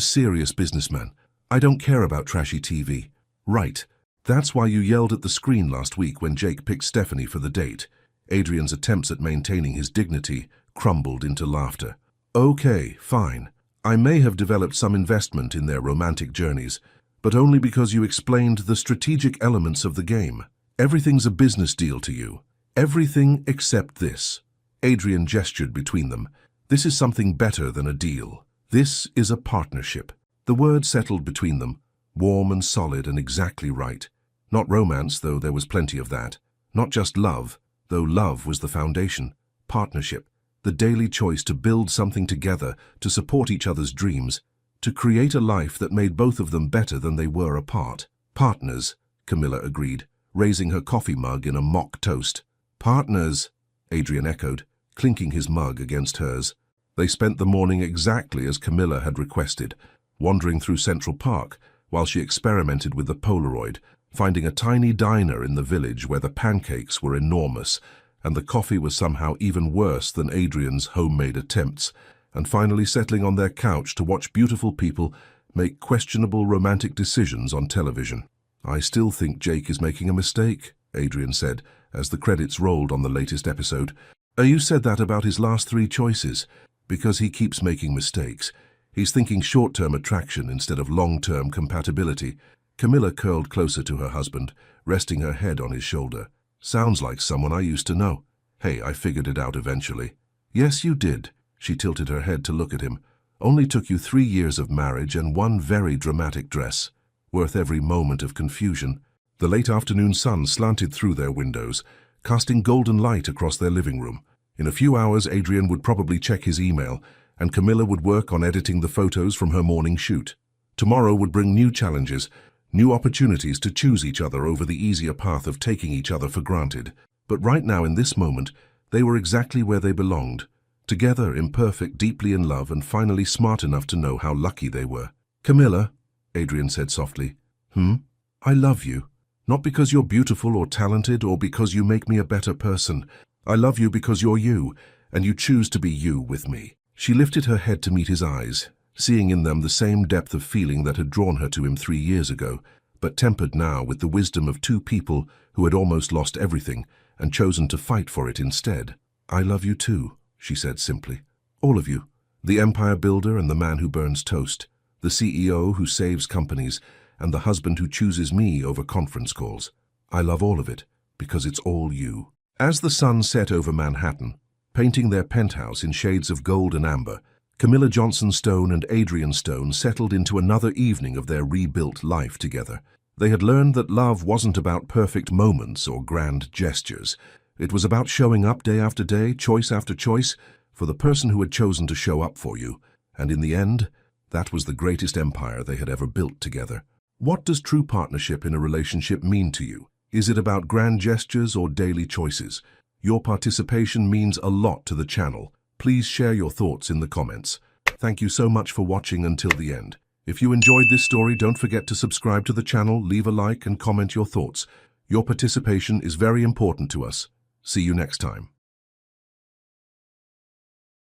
serious businessman. I don't care about trashy TV. Right. That's why you yelled at the screen last week when Jake picked Stephanie for the date. Adrian's attempts at maintaining his dignity crumbled into laughter. Okay, fine. I may have developed some investment in their romantic journeys, but only because you explained the strategic elements of the game. Everything's a business deal to you. Everything except this. Adrian gestured between them. This is something better than a deal. This is a partnership. The word settled between them, warm and solid and exactly right. Not romance, though there was plenty of that. Not just love, though love was the foundation. Partnership. The daily choice to build something together, to support each other's dreams, to create a life that made both of them better than they were apart. Partners, Camilla agreed, raising her coffee mug in a mock toast. Partners, Adrian echoed, clinking his mug against hers. They spent the morning exactly as Camilla had requested, wandering through Central Park while she experimented with the Polaroid, finding a tiny diner in the village where the pancakes were enormous and the coffee was somehow even worse than Adrian's homemade attempts, and finally settling on their couch to watch beautiful people make questionable romantic decisions on television. I still think Jake is making a mistake, Adrian said, as the credits rolled on the latest episode. You said that about his last 3 choices. Because he keeps making mistakes. He's thinking short-term attraction instead of long-term compatibility. Camilla curled closer to her husband, resting her head on his shoulder. Sounds like someone I used to know. Hey, I figured it out eventually. Yes, you did. She tilted her head to look at him. Only took you 3 years of marriage and one very dramatic dress. Worth every moment of confusion. The late afternoon sun slanted through their windows, casting golden light across their living room. In a few hours, Adrian would probably check his email, and Camilla would work on editing the photos from her morning shoot. Tomorrow would bring new challenges, new opportunities to choose each other over the easier path of taking each other for granted. But right now, in this moment, they were exactly where they belonged. Together, imperfect, deeply in love, and finally smart enough to know how lucky they were. Camilla, Adrian said softly. I love you. Not because you're beautiful or talented or because you make me a better person. I love you because you're you, and you choose to be you with me. She lifted her head to meet his eyes, seeing in them the same depth of feeling that had drawn her to him 3 years ago, but tempered now with the wisdom of two people who had almost lost everything and chosen to fight for it instead. I love you too, she said simply. All of you. The empire builder and the man who burns toast. The CEO who saves companies, and the husband who chooses me over conference calls. I love all of it, because it's all you. As the sun set over Manhattan, painting their penthouse in shades of gold and amber, Camilla Johnson Stone and Adrian Stone settled into another evening of their rebuilt life together. They had learned that love wasn't about perfect moments or grand gestures. It was about showing up day after day, choice after choice, for the person who had chosen to show up for you. And in the end, that was the greatest empire they had ever built together. What does true partnership in a relationship mean to you? Is it about grand gestures or daily choices? Your participation means a lot to the channel. Please share your thoughts in the comments. Thank you so much for watching until the end. If you enjoyed this story, don't forget to subscribe to the channel, leave a like and comment your thoughts. Your participation is very important to us. See you next time.